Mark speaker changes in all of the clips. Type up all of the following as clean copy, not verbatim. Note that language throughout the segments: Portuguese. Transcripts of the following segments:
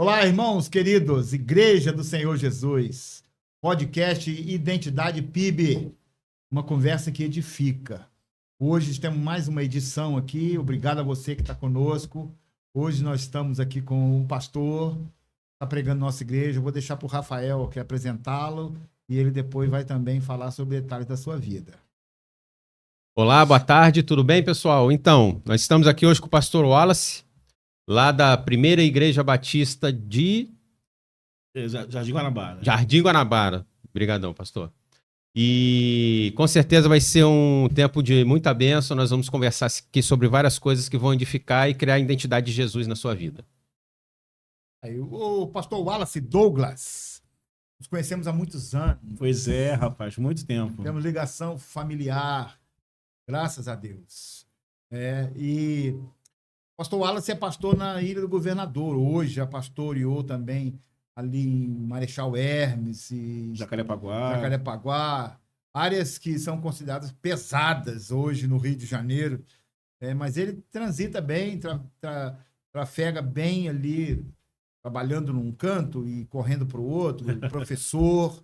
Speaker 1: Olá, irmãos queridos, Igreja do Senhor Jesus, podcast Identidade PIB, uma conversa que edifica. Hoje temos mais uma edição aqui, obrigado a você que está conosco. Hoje nós estamos aqui com um pastor, está pregando nossa igreja. Eu vou deixar para o Rafael aqui apresentá-lo e ele depois vai também falar sobre detalhes da sua vida.
Speaker 2: Olá, boa tarde, tudo bem, pessoal? Então, nós estamos aqui hoje com o pastor Wallace, lá da Primeira Igreja Batista de
Speaker 3: Jardim Guanabara.
Speaker 2: Jardim Guanabara. Obrigadão, pastor. E com certeza vai ser um tempo de muita bênção. Nós vamos conversar aqui sobre várias coisas que vão edificar e criar a identidade de Jesus na sua vida.
Speaker 1: Aí, o pastor Wallace Douglas, nos conhecemos há muitos anos.
Speaker 3: Pois é, rapaz, muito tempo.
Speaker 1: Temos ligação familiar, graças a Deus. E o pastor Wallace é pastor na Ilha do Governador. Hoje já pastoreou também ali em Marechal Hermes e
Speaker 3: Jacarepaguá.
Speaker 1: Áreas que são consideradas pesadas hoje no Rio de Janeiro. Mas ele transita bem, trafega bem ali, trabalhando num canto e correndo para o outro, professor,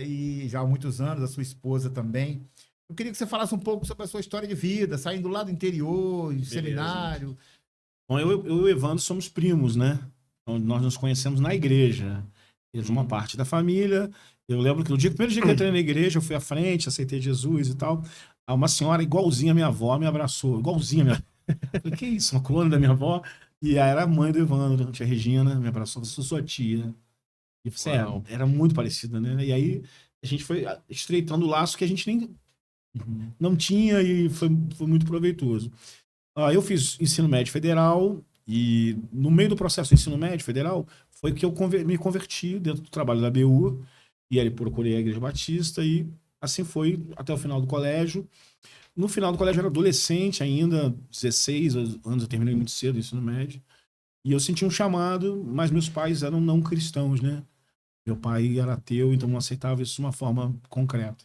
Speaker 1: e já há muitos anos, a sua esposa também. Eu queria que você falasse um pouco sobre a sua história de vida, saindo lá do interior, em seminário.
Speaker 3: Bom, eu e o Evandro somos primos, né? Então, nós nos conhecemos na igreja. Eles uma parte da família. Eu lembro que no primeiro dia que eu entrei na igreja, eu fui à frente, aceitei Jesus e tal. Uma senhora igualzinha a minha avó me abraçou, igualzinha a minha avó. Falei, que isso? Uma clone da minha avó? E aí era a mãe do Evandro, a tia Regina, me abraçou, sou sua tia. E você era muito parecida, né? E aí a gente foi estreitando o laço que a gente nem não tinha e foi muito proveitoso. Eu fiz ensino médio federal e no meio do processo do ensino médio federal foi que eu me converti dentro do trabalho da BU e aí procurei a Igreja Batista e assim foi até o final do colégio. No final do colégio eu era adolescente ainda, 16 anos, eu terminei muito cedo o ensino médio. E eu senti um chamado, mas meus pais eram não cristãos, né? Meu pai era ateu, então não aceitava isso de uma forma concreta.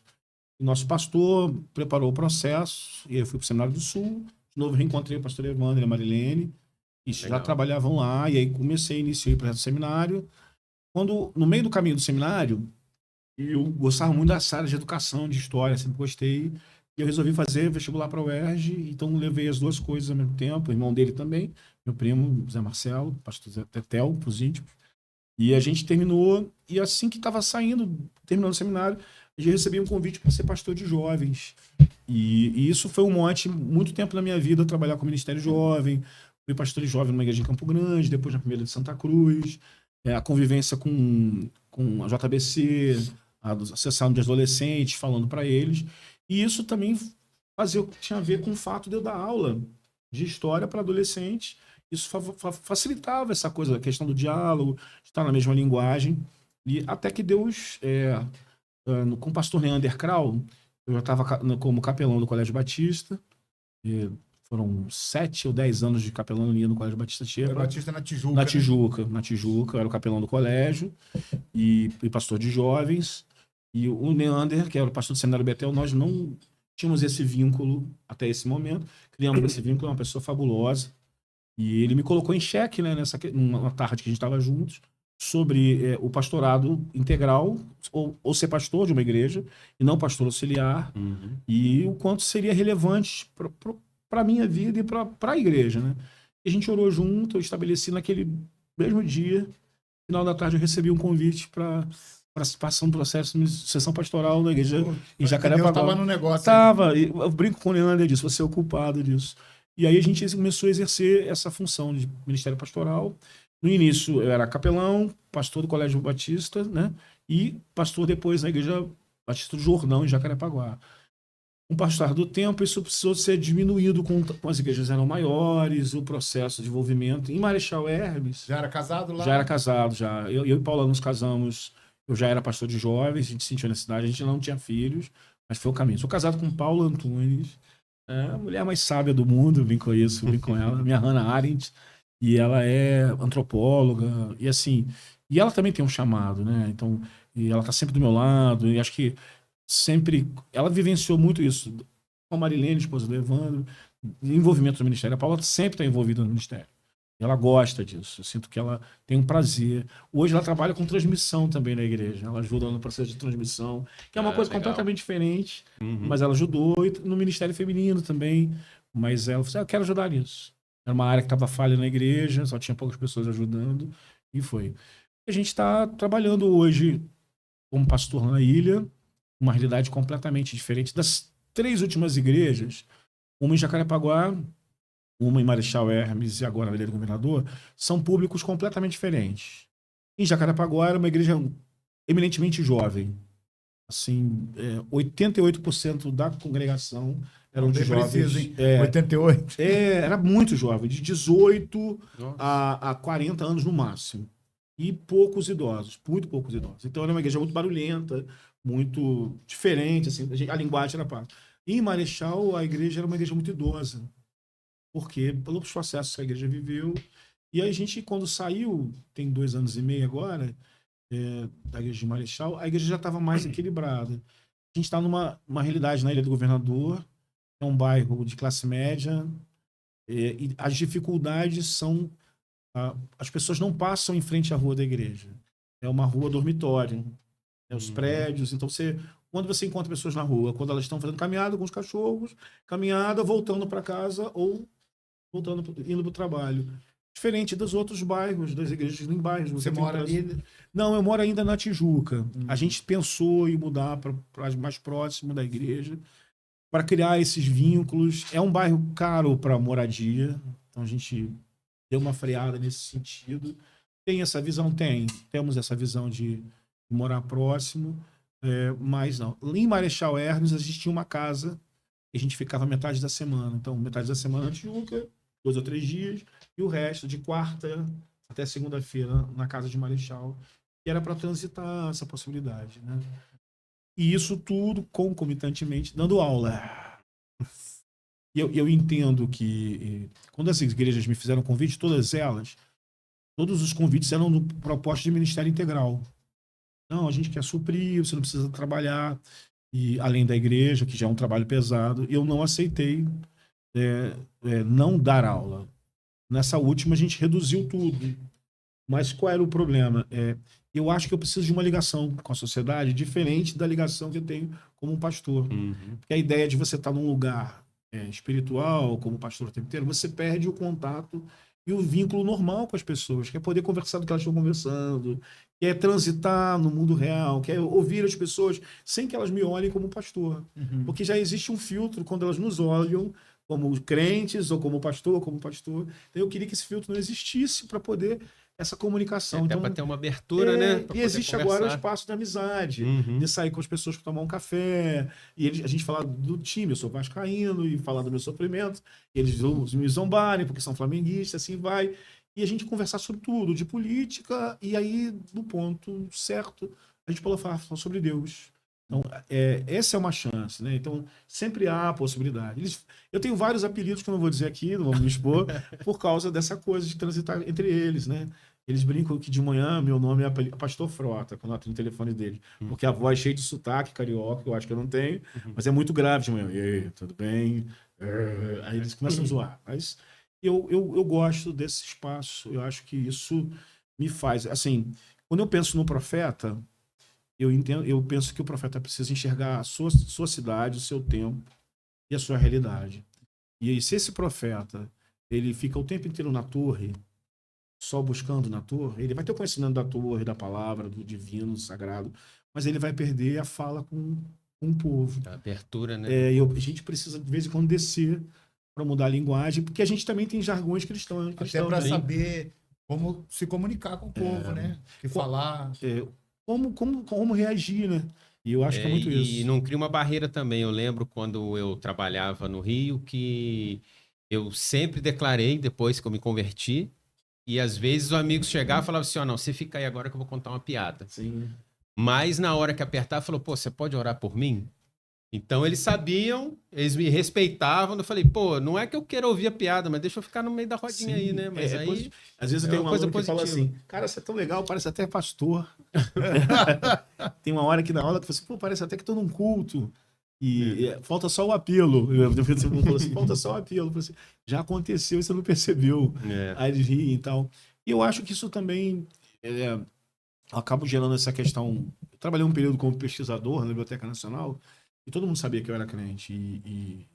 Speaker 3: O nosso pastor preparou o processo, e aí eu fui para o Seminário do Sul. De novo, reencontrei o pastor Evandro e a Marilene, e já trabalhavam lá, e aí iniciei o projeto do seminário. Quando, no meio do caminho do seminário, eu gostava muito dessa área de educação, de história, sempre gostei, e eu resolvi fazer vestibular para a UERJ, então levei as duas coisas ao mesmo tempo, o irmão dele também, meu primo, Zé Marcelo, pastor Zé Tetel, para os íntimos, e a gente terminou, e assim que estava terminando o seminário, eu recebi um convite para ser pastor de jovens. E isso foi um mote muito tempo na minha vida, trabalhar com o Ministério Jovem. Fui pastor de jovem numa igreja em Campo Grande, depois na primeira de Santa Cruz. A convivência com a JBC, a Associação de Adolescentes, falando para eles. E isso também tinha a ver com o fato de eu dar aula de história para adolescentes. Isso facilitava essa coisa, a questão do diálogo, de estar na mesma linguagem. E até que Deus... com o pastor Leander Krau, eu já estava como capelão do Colégio Batista, e foram 7 ou 10 anos de capelania no Colégio Batista Tchepa.
Speaker 1: Batista na Tijuca.
Speaker 3: Na Tijuca, eu era o capelão do colégio e pastor de jovens. E o Leander, que era o pastor do Seminário Betel, nós não tínhamos esse vínculo até esse momento. Criamos esse vínculo, é uma pessoa fabulosa. E ele me colocou em xeque, né, numa tarde que a gente estava juntos, sobre o pastorado integral, ou ser pastor de uma igreja, e não pastor auxiliar, e o quanto seria relevante para a minha vida e para a igreja. Né? E a gente orou junto, eu estabeleci naquele mesmo dia, no final da tarde eu recebi um convite para passar um processo de sessão pastoral na igreja em Jacarepaguá.
Speaker 1: Estava no negócio.
Speaker 3: Estava, eu brinco com o Leandro disso, você é o culpado disso. E aí a gente começou a exercer essa função de ministério pastoral. No início eu era capelão, pastor do Colégio Batista, né? E pastor depois na Igreja Batista do Jordão, em Jacarepaguá. Com o passar do tempo, isso precisou ser diminuído com as igrejas eram maiores, o processo de envolvimento. Em Marechal Hermes...
Speaker 1: Já era casado lá?
Speaker 3: Já era casado, já. Eu e Paula nos casamos, eu já era pastor de jovens, a gente sentiu a necessidade, a gente não tinha filhos, mas foi o caminho. Sou casado com Paula Antunes, a mulher mais sábia do mundo, vim com ela, minha Hannah Arendt. E ela é antropóloga, e assim, e ela também tem um chamado, né? Então, e ela tá sempre do meu lado, e acho que sempre, ela vivenciou muito isso. Com a Marilene, esposa do Evandro, envolvimento no ministério. A Paula sempre está envolvida no ministério. Ela gosta disso. Eu sinto que ela tem um prazer. Hoje ela trabalha com transmissão também na igreja. Ela ajuda no processo de transmissão, que é uma coisa
Speaker 2: legal.
Speaker 3: completamente diferente.
Speaker 2: Uhum.
Speaker 3: Mas ela ajudou e no Ministério Feminino também. Mas ela falou assim, eu quero ajudar nisso. Era uma área que estava falha na igreja, só tinha poucas pessoas ajudando. E foi. A gente está trabalhando hoje como pastor na ilha, uma realidade completamente diferente das 3 últimas igrejas. Uma em Jacarepaguá, uma em Marechal Hermes e agora na Ilha do Governador, são públicos completamente diferentes. Em Jacarepaguá era uma igreja eminentemente jovem. Assim, 88% da congregação eram de
Speaker 1: Bem
Speaker 3: jovens.
Speaker 1: preciso, hein? 88.
Speaker 3: Era muito jovem, de 18
Speaker 2: Nossa.
Speaker 3: a 40 anos no máximo. E poucos idosos, muito poucos idosos. Então era uma igreja muito barulhenta, muito diferente, assim, a linguagem era parte. E em Marechal, a igreja era uma igreja muito idosa, porque pelos processos que a igreja viveu. E aí a gente, quando saiu, tem 2 anos e meio agora, da igreja de Marechal, a igreja já estava mais equilibrada. A gente está numa realidade na Ilha do Governador, é um bairro de classe média, e as dificuldades são... as pessoas não passam em frente à rua da igreja. É uma rua dormitório, os prédios. Então, quando você encontra pessoas na rua, quando elas estão fazendo caminhada com os cachorros, caminhada, voltando para casa ou indo para o trabalho. Diferente dos outros bairros, das igrejas em bairros.
Speaker 1: Você mora ali?
Speaker 3: Não, eu moro ainda na Tijuca. A gente pensou em mudar para mais próximo da igreja, para criar esses vínculos. É um bairro caro para moradia, então a gente deu uma freada nesse sentido. Tem essa visão? Temos essa visão de morar próximo, mas não. Em Marechal Hermes, a gente tinha uma casa e a gente ficava metade da semana. Então, metade da semana na Tijuca, 2 ou 3 dias, e o resto de quarta até segunda-feira na casa de Marechal, que era para transitar essa possibilidade, né? E isso tudo concomitantemente dando aula. E eu entendo que quando as igrejas me fizeram convite, todos os convites eram no proposta de ministério integral. Não, a gente quer suprir, você não precisa trabalhar, e além da igreja, que já é um trabalho pesado, eu não aceitei não dar aula. Nessa última, a gente reduziu tudo. Mas qual era o problema? Eu acho que eu preciso de uma ligação com a sociedade diferente da ligação que eu tenho como um pastor. Porque a ideia de você estar num lugar espiritual, como pastor o tempo inteiro, você perde o contato e o vínculo normal com as pessoas, que é poder conversar do que elas estão conversando, que é transitar no mundo real, que é ouvir as pessoas sem que elas me olhem como pastor. Porque já existe um filtro quando elas nos olham como crentes ou como pastor. Então eu queria que esse filtro não existisse para poder essa comunicação.
Speaker 2: Até
Speaker 3: Então,
Speaker 2: para ter uma abertura, né?
Speaker 3: E existe agora o espaço da amizade, de sair com as pessoas para tomar um café, e a gente falar do time, eu sou vascaíno, e falar do meu sofrimento, e eles me zombarem porque são flamenguistas, assim vai. E a gente conversar sobre tudo, de política, e aí, no ponto certo, a gente pode falar sobre Deus. Então, essa é uma chance, né? Então, sempre há a possibilidade. Eu tenho vários apelidos que eu não vou dizer aqui, não vou me expor, por causa dessa coisa de transitar entre eles, né? Eles brincam que de manhã meu nome é Pastor Frota, quando eu atendo o telefone dele. Porque a voz cheia de sotaque carioca, eu acho que eu não tenho, mas é muito grave de manhã. E aí, tudo bem? Aí eles começam a zoar. Mas eu gosto desse espaço, eu acho que isso me faz... Assim, quando eu penso no profeta, eu penso que o profeta precisa enxergar a sua cidade, o seu tempo e a sua realidade. E aí, se esse profeta ele fica o tempo inteiro na torre, só buscando na torre, ele vai ter o conhecimento da torre, da palavra, do divino, do sagrado, mas ele vai perder a fala com o povo.
Speaker 2: A abertura, né?
Speaker 3: A gente precisa, de vez em quando, descer para mudar a linguagem, porque a gente também tem jargões cristãos.
Speaker 1: Até para saber como se comunicar com o povo, né? Que falar...
Speaker 3: Como reagir, né? E eu acho que é muito isso.
Speaker 2: E não cria uma barreira também. Eu lembro quando eu trabalhava no Rio que eu sempre declarei, depois que eu me converti, e às vezes os amigos chegavam e falavam assim, não, você fica aí agora que eu vou contar uma piada.
Speaker 3: Sim.
Speaker 2: Mas na hora que apertava, falou, pô, você pode orar por mim? Então eles sabiam, eles me respeitavam. Eu falei, pô, não é que eu queira ouvir a piada, mas deixa eu ficar no meio da rodinha aí, né? Mas aí...
Speaker 3: Às vezes eu tenho uma coisa que fala assim, cara, você é tão legal, parece até pastor. Tem uma hora aqui na aula que você, pô, parece até que tô num culto. E falta só o apelo. Você falou assim, falta só o apelo. Eu falei assim, já aconteceu e você não percebeu. Aí eles riem e tal. E eu acho que isso também acaba gerando essa questão. Eu trabalhei um período como pesquisador na Biblioteca Nacional e todo mundo sabia que eu era crente. E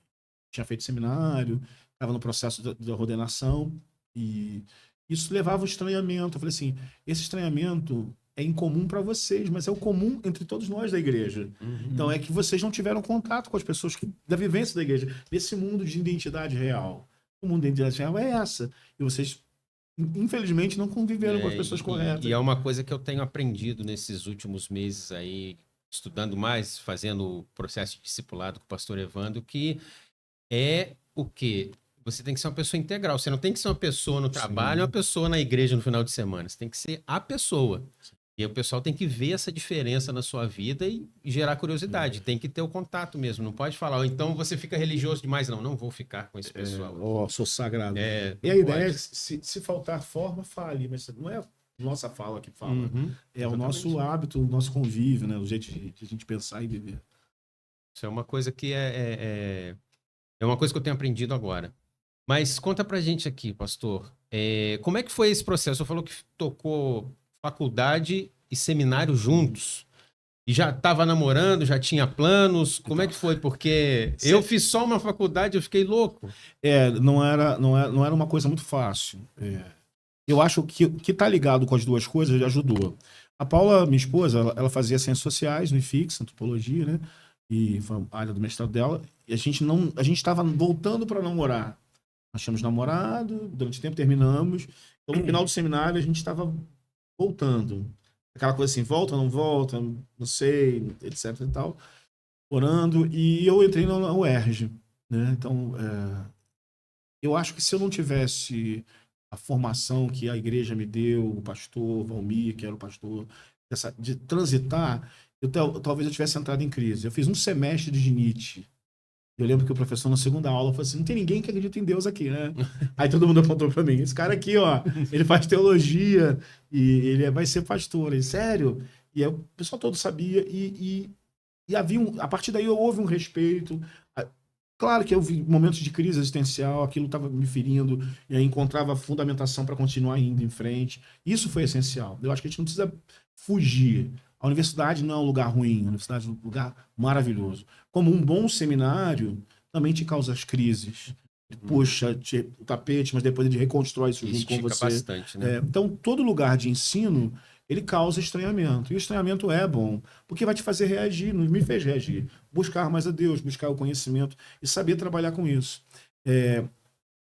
Speaker 3: tinha feito seminário, estava no processo da ordenação e isso levava ao estranhamento. Eu falei assim, esse estranhamento é incomum para vocês, mas é o comum entre todos nós da igreja. Então é que vocês não tiveram contato com as pessoas da vivência da igreja, nesse mundo de identidade real. O mundo de identidade real é essa. E vocês, infelizmente, não conviveram com as pessoas corretas.
Speaker 2: E é uma coisa que eu tenho aprendido nesses últimos meses aí, estudando mais, fazendo o processo de discipulado com o pastor Evandro, que é o quê? Você tem que ser uma pessoa integral. Você não tem que ser uma pessoa no trabalho e uma pessoa na igreja no final de semana. Você tem que ser a pessoa. E o pessoal tem que ver essa diferença na sua vida e gerar curiosidade. Tem que ter o contato mesmo. Não pode falar, então você fica religioso demais. Não vou ficar com esse pessoal.
Speaker 3: Sou sagrado. E a ideia é, se faltar forma, fale. Mas não é a nossa fala que fala. É exatamente o nosso hábito, o nosso convívio, né? O jeito de a gente pensar e viver.
Speaker 2: Isso é uma coisa que é uma coisa que eu tenho aprendido agora. Mas conta pra gente aqui, pastor. Como é que foi esse processo? Você falou que tocou faculdade e seminário juntos. E já estava namorando, já tinha planos. Como é que foi? Porque eu fiz só uma faculdade, eu fiquei louco.
Speaker 3: Não era uma coisa muito fácil. Eu acho que tá ligado com as duas coisas ajudou. A Paula, minha esposa, ela fazia ciências sociais no IFIX, antropologia, né? E foi a área do mestrado dela. E a gente estava voltando para namorar. Nós tínhamos namorado, durante o tempo terminamos. Então, no final do seminário, a gente estava voltando. Aquela coisa assim, volta, não volta, não sei, etc e tal. Orando. E eu entrei na UERJ, né? Então, eu acho que se eu não tivesse a formação que a igreja me deu, o pastor Valmir, que era o pastor, de transitar, talvez eu tivesse entrado em crise. Eu fiz um semestre de Nietzsche. Eu lembro que o professor, na segunda aula, falou assim, não tem ninguém que acredita em Deus aqui, né? Aí todo mundo apontou para mim, esse cara aqui, ó, ele faz teologia e ele vai ser pastor. Ele, sério? E aí o pessoal todo sabia e havia a partir daí houve um respeito. Claro que eu vi momentos de crise existencial, aquilo estava me ferindo, e aí encontrava fundamentação para continuar indo em frente. Isso foi essencial. Eu acho que a gente não precisa fugir. A universidade não é um lugar ruim, a universidade é um lugar maravilhoso. Como um bom seminário também te causa as crises. Puxa o tapete, mas depois ele reconstrói isso junto com você.
Speaker 2: Bastante, né?
Speaker 3: Então, todo lugar de ensino, ele causa estranhamento. E o estranhamento é bom, porque vai te fazer reagir, não me fez reagir. Buscar mais a Deus, buscar o conhecimento e saber trabalhar com isso.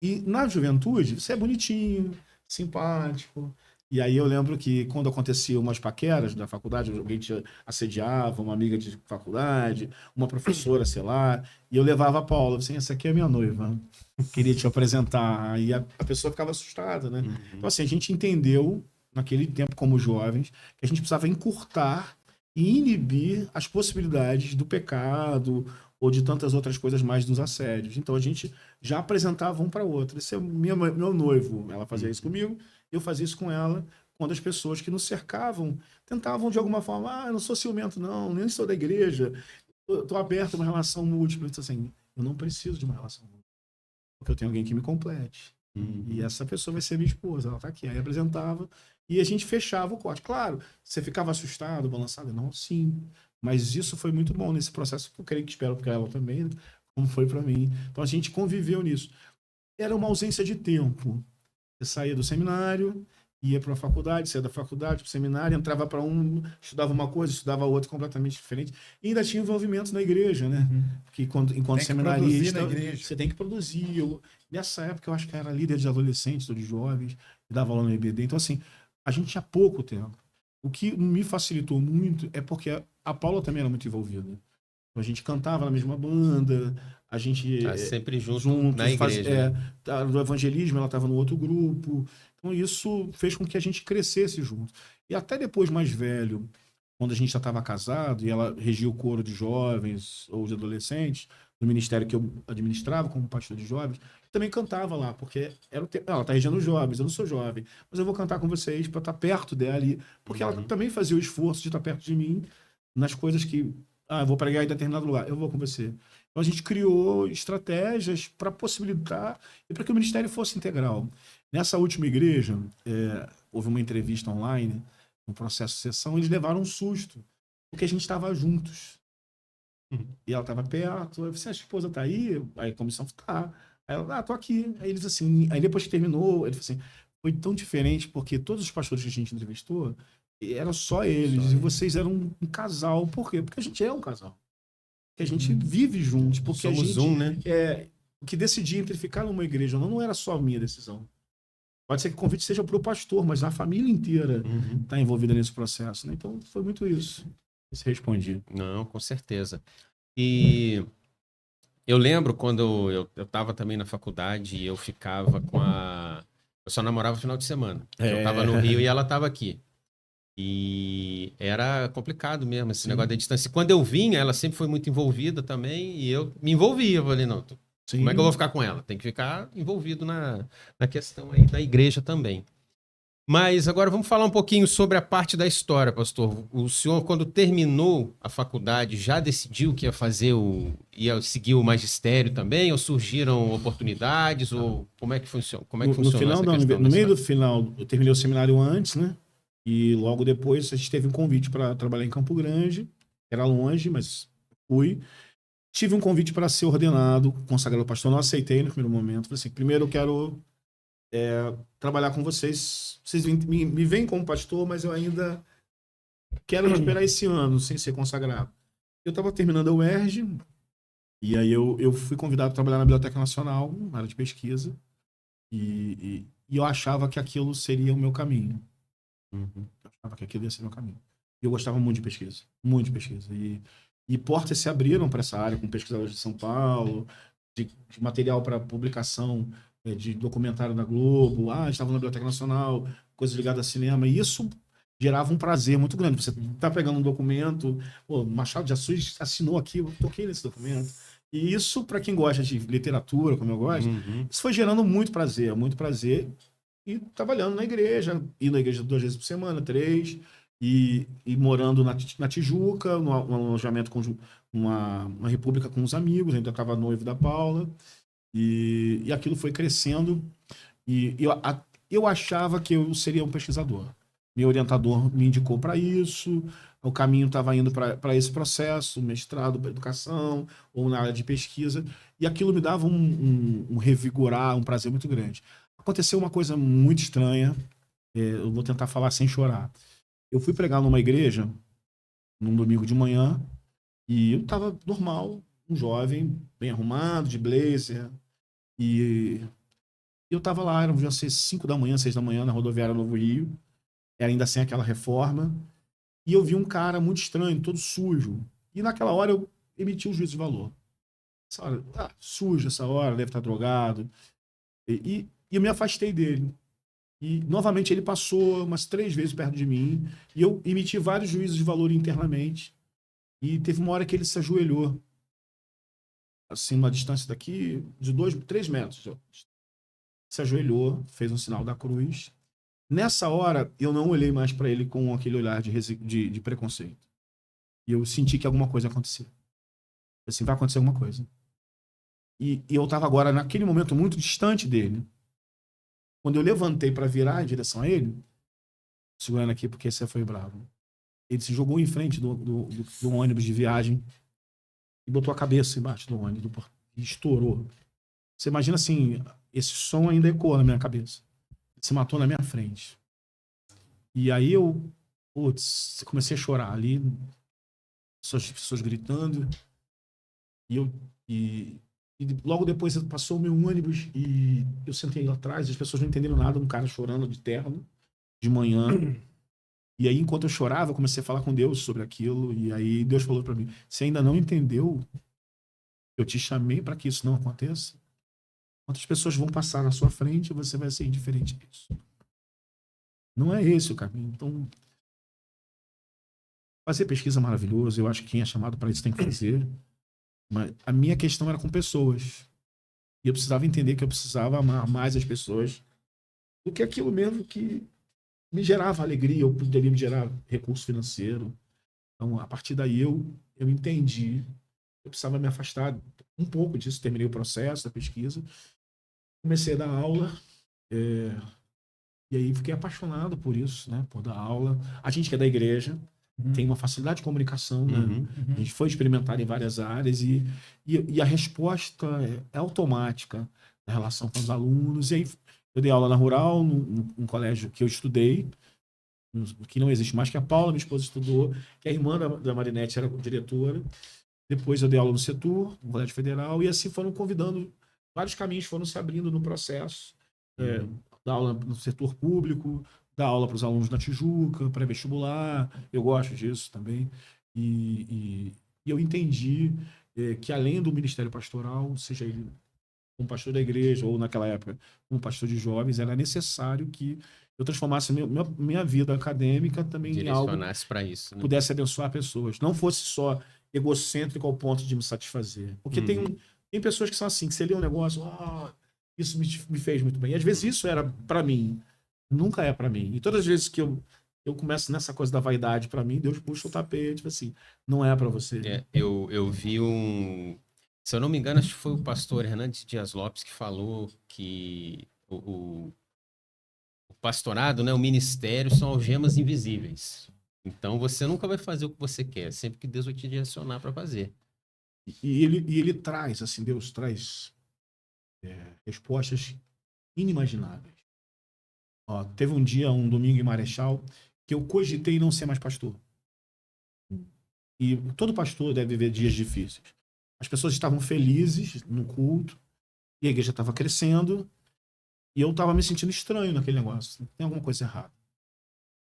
Speaker 3: E na juventude, você é bonitinho, simpático. E aí eu lembro que quando acontecia umas paqueras da faculdade, alguém te assediava, uma amiga de faculdade, uma professora, sei lá, e eu levava a Paula, assim, essa aqui é minha noiva, queria te apresentar. E a pessoa ficava assustada, né? Então, assim, a gente entendeu, naquele tempo como jovens, que a gente precisava encurtar e inibir as possibilidades do pecado ou de tantas outras coisas mais dos assédios. Então, a gente já apresentava um para o outro. Esse é meu noivo. Ela fazia isso comigo, eu fazia isso com ela, quando as pessoas que nos cercavam tentavam, de alguma forma, eu não sou ciumento, não, nem sou da igreja, estou aberto a uma relação múltipla. Então, assim, eu não preciso de uma relação múltipla, porque eu tenho alguém que me complete. E essa pessoa vai ser minha esposa, ela está aqui. Aí apresentava e a gente fechava o corte. Claro, você ficava assustado, balançado? Não, sim. Mas isso foi muito bom nesse processo, que eu creio que espero para ela também, como foi para mim. Então a gente conviveu nisso. Era uma ausência de tempo. Eu saía do seminário, ia para a faculdade, saía da faculdade para o seminário, entrava para um, estudava uma coisa, estudava outra completamente diferente. E ainda tinha envolvimento na igreja, né? Porque enquanto seminarista, você tem que produzir. Nessa época, eu acho que era líder de adolescentes ou de jovens, e dava aula no EBD. Então, assim, a gente tinha pouco tempo. O que me facilitou muito é porque a Paula também era muito envolvida. A gente cantava na mesma banda, a gente...
Speaker 2: sempre juntos na igreja.
Speaker 3: No evangelismo, ela estava no outro grupo. Então, isso fez com que a gente crescesse junto. E até depois, mais velho, quando a gente já estava casado, e ela regia o coro de jovens ou de adolescentes, no ministério que eu administrava como pastor de jovens, também cantava lá, porque ela está regindo os jovens, eu não sou jovem, mas eu vou cantar com vocês para estar perto dela, porque ela também fazia o esforço de estar perto de mim nas coisas que eu vou pregar em determinado lugar, eu vou com você. Então a gente criou estratégias para possibilitar e para que o ministério fosse integral. Nessa última igreja, houve uma entrevista online, no processo de sessão, eles levaram um susto, porque a gente estava juntos. E ela estava perto. Eu falei, você acha que a esposa está aí? Aí a comissão tá. Aí ela, tô aqui. Aí eles assim, aí depois que terminou, ele falou assim, foi tão diferente, porque todos os pastores que a gente entrevistou, eram só eles, e vocês eram um casal. Por quê? Porque a gente é um casal. Porque a gente vive juntos, porque
Speaker 2: Somos
Speaker 3: a gente
Speaker 2: né?
Speaker 3: o que decidir entre ficar numa igreja ou não era só a minha decisão. Pode ser que o convite seja para o pastor, mas a família inteira está envolvida nesse processo, né? Então foi muito isso. Isso respondi.
Speaker 2: Não, com certeza. E eu lembro quando eu estava também na faculdade e eu ficava com a... Eu só namorava no final de semana. Eu estava no Rio e ela estava aqui. E era complicado mesmo esse negócio da distância. E quando eu vinha, ela sempre foi muito envolvida também e eu me envolvia. Eu falei, não, como é que eu vou ficar com ela? Tem que ficar envolvido na questão aí da igreja também. Mas agora vamos falar um pouquinho sobre a parte da história, pastor. O senhor, quando terminou a faculdade, já decidiu que ia fazer ia seguir o magistério também? Ou surgiram oportunidades? Ou como é que funciona? Como é que funciona
Speaker 3: final,
Speaker 2: essa
Speaker 3: não,
Speaker 2: questão
Speaker 3: no meio do final, eu terminei o seminário antes, né? E logo depois a gente teve um convite para trabalhar em Campo Grande. Era longe, mas fui. Tive um convite para ser ordenado, consagrado pastor. Não aceitei no primeiro momento. Falei assim, primeiro eu quero trabalhar com vocês. Vocês me veem como pastor, mas eu ainda quero esperar esse ano sem ser consagrado. Eu estava terminando a UERJ, e aí eu fui convidado a trabalhar na Biblioteca Nacional, na área de pesquisa, e eu achava que aquilo seria o meu caminho. Eu achava que aquilo ia ser o meu caminho. Eu gostava muito de pesquisa, muito de pesquisa. E portas se abriram para essa área, com pesquisadores de São Paulo, de material para publicação de documentário da Globo, estava na Biblioteca Nacional, coisas ligadas a cinema, e isso gerava um prazer muito grande. Você está pegando um documento, Machado de Assis assinou aqui, eu toquei nesse documento. E isso, para quem gosta de literatura, como eu gosto, isso foi gerando muito prazer, e trabalhando na igreja, indo na igreja 2 vezes por semana, 3, e morando na Tijuca, no alojamento com uma república com os amigos, ainda estava noivo da Paula, e aquilo foi crescendo, e eu achava que eu seria um pesquisador. Meu orientador me indicou para isso, o caminho estava indo para esse processo, mestrado para educação, ou na área de pesquisa, e aquilo me dava um revigorar, um prazer muito grande. Aconteceu uma coisa muito estranha, eu vou tentar falar sem chorar. Eu fui pregar numa igreja, num domingo de manhã, e eu estava normal, um jovem, bem arrumado, de blazer, e eu estava lá, eram 5 da manhã, 6 da manhã, na rodoviária Novo Rio, era ainda sem aquela reforma, e eu vi um cara muito estranho, todo sujo, e naquela hora eu emiti um juízo de valor. Essa hora, sujo essa hora, deve estar drogado, e eu me afastei dele. E, novamente, ele passou umas 3 vezes perto de mim. E eu emiti vários juízos de valor internamente. E teve uma hora que ele se ajoelhou. Assim, numa distância daqui de 3 metros. Se ajoelhou, fez um sinal da cruz. Nessa hora, eu não olhei mais para ele com aquele olhar de preconceito. E eu senti que alguma coisa acontecia. Assim, vai acontecer alguma coisa. E eu estava agora, naquele momento, muito distante dele. Quando eu levantei para virar em direção a ele, segurando aqui porque você foi bravo, ele se jogou em frente do ônibus de viagem e botou a cabeça embaixo do ônibus e estourou. Você imagina assim, esse som ainda ecoa na minha cabeça. Ele se matou na minha frente. E aí eu comecei a chorar ali, pessoas gritando, e logo depois passou o meu ônibus e eu sentei lá atrás, as pessoas não entenderam nada, um cara chorando de terno, de manhã. E aí, enquanto eu chorava, eu comecei a falar com Deus sobre aquilo, e aí Deus falou para mim, você ainda não entendeu? Eu te chamei para que isso não aconteça? Quantas pessoas vão passar na sua frente e você vai ser indiferente a isso? Não é esse o caminho. Então, fazer pesquisa é maravilhoso, eu acho que quem é chamado para isso tem que fazer. Mas a minha questão era com pessoas. E eu precisava entender que eu precisava amar mais as pessoas do que aquilo mesmo que me gerava alegria, ou poderia me gerar recurso financeiro. Então, a partir daí, eu entendi. Eu precisava me afastar um pouco disso. Terminei o processo da pesquisa. Comecei a dar aula. E aí fiquei apaixonado por isso, né? Por dar aula. A gente que é da igreja tem uma facilidade de comunicação, né?
Speaker 2: Uhum.
Speaker 3: A gente foi experimentar em várias áreas e a resposta é automática na relação com os alunos. E aí eu dei aula na Rural, num colégio que eu estudei, que não existe mais, que a Paula, minha esposa, estudou, que a irmã da Marinete era diretora. Depois eu dei aula no Setur, no Colégio Federal, e assim foram convidando, vários caminhos foram se abrindo no processo. Dar aula no setor público, dar aula para os alunos na Tijuca, pré-vestibular, eu gosto disso também. E eu entendi que além do ministério pastoral, seja ele um pastor da igreja ou naquela época um pastor de jovens, era necessário que eu transformasse minha vida acadêmica também em algo
Speaker 2: Direcionasse para isso,
Speaker 3: que
Speaker 2: né?
Speaker 3: pudesse abençoar pessoas. Não fosse só egocêntrico ao ponto de me satisfazer. Porque tem pessoas que são assim, que você lê um negócio, isso me fez muito bem. E às vezes isso era para mim, nunca é para mim. E todas as vezes que eu começo nessa coisa da vaidade para mim, Deus puxa o tapete, tipo assim, não é para você.
Speaker 2: Eu vi se eu não me engano, acho que foi o pastor Hernandes Dias Lopes que falou que o pastorado, né, o ministério são algemas invisíveis. Então você nunca vai fazer o que você quer, sempre que Deus vai te direcionar para fazer.
Speaker 3: E ele traz, assim, Deus traz respostas inimagináveis. Teve um dia, um domingo em Marechal, que eu cogitei não ser mais pastor. E todo pastor deve viver dias difíceis. As pessoas estavam felizes no culto, e a igreja estava crescendo, e eu estava me sentindo estranho naquele negócio. Tem alguma coisa errada.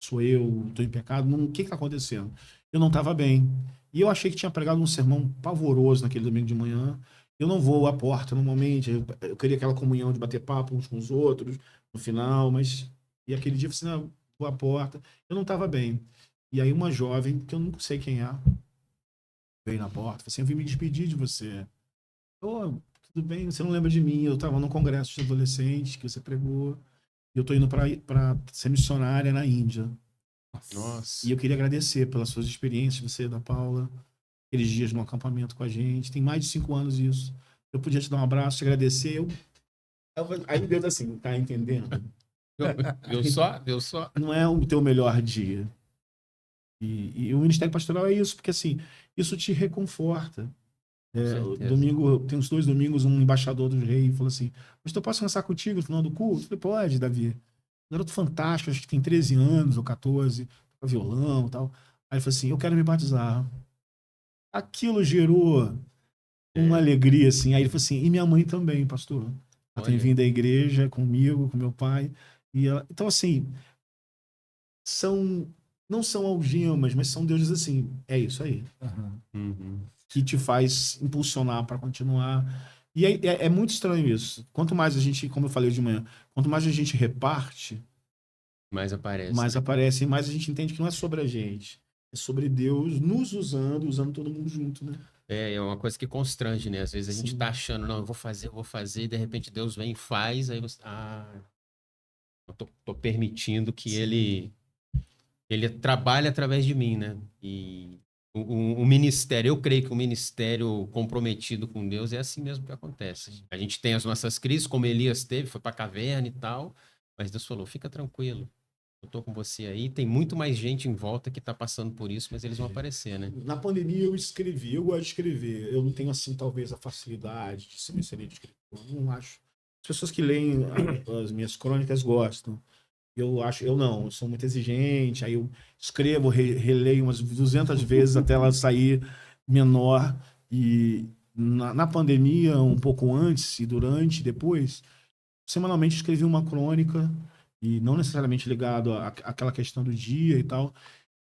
Speaker 3: Sou eu, estou em pecado, o que está acontecendo? Eu não estava bem. E eu achei que tinha pregado um sermão pavoroso naquele domingo de manhã. Eu não vou à porta normalmente, eu queria aquela comunhão de bater papo uns com os outros no final, mas... E aquele dia eu falei assim, não, vou à porta. Eu não estava bem. E aí uma jovem, que eu não sei quem é, veio na porta, falou assim, eu vim me despedir de você. Tudo bem, você não lembra de mim, eu estava num congresso de adolescentes que você pregou, e eu estou indo para ser missionária na Índia.
Speaker 2: Nossa.
Speaker 3: E eu queria agradecer pelas suas experiências, você e da Paula, aqueles dias no acampamento com a gente, tem mais de 5 anos isso. Eu podia te dar um abraço, te agradecer, aí Deus assim, tá entendendo?
Speaker 2: Viu só?
Speaker 3: Não é o teu melhor dia. E o Ministério Pastoral é isso, porque assim, isso te reconforta. Domingo, tem uns 2 domingos, um embaixador do rei falou assim, mas eu posso dançar contigo no final do culto? Eu falei, pode, Davi. Um garoto fantástico, acho que tem 13 anos ou 14, toca violão e tal. Aí ele falou assim, eu quero me batizar. Aquilo gerou uma alegria, assim. Aí ele falou assim, e minha mãe também, pastor. Ela tem vindo à igreja comigo, com meu pai. Então, assim, não são algemas, mas são deuses assim. É isso aí. Que te faz impulsionar para continuar. E é muito estranho isso. Quanto mais a gente, como eu falei de manhã, quanto mais a gente reparte,
Speaker 2: mais aparece.
Speaker 3: mais aparece, e mais a gente entende que não é sobre a gente. É sobre Deus nos usando todo mundo junto, né?
Speaker 2: É uma coisa que constrange, né? Às vezes a gente tá achando, não, eu vou fazer, e de repente Deus vem e faz, aí você, eu tô permitindo que ele trabalhe através de mim, né? E o ministério, eu creio que o ministério comprometido com Deus é assim mesmo que acontece. A gente tem as nossas crises, como Elias teve, foi pra caverna e tal, mas Deus falou, fica tranquilo, eu tô com você aí, tem muito mais gente em volta que tá passando por isso, mas eles vão aparecer, né?
Speaker 3: Na pandemia eu gosto de escrever. Eu não tenho, assim, talvez a facilidade de ser um excelente escritor. Eu não acho. As pessoas que leem as minhas crônicas gostam. Eu sou muito exigente, aí eu escrevo, releio umas 200 vezes até ela sair menor. E na pandemia, um pouco antes e durante e depois, semanalmente escrevi uma crônica, e não necessariamente ligado àquela questão do dia e tal.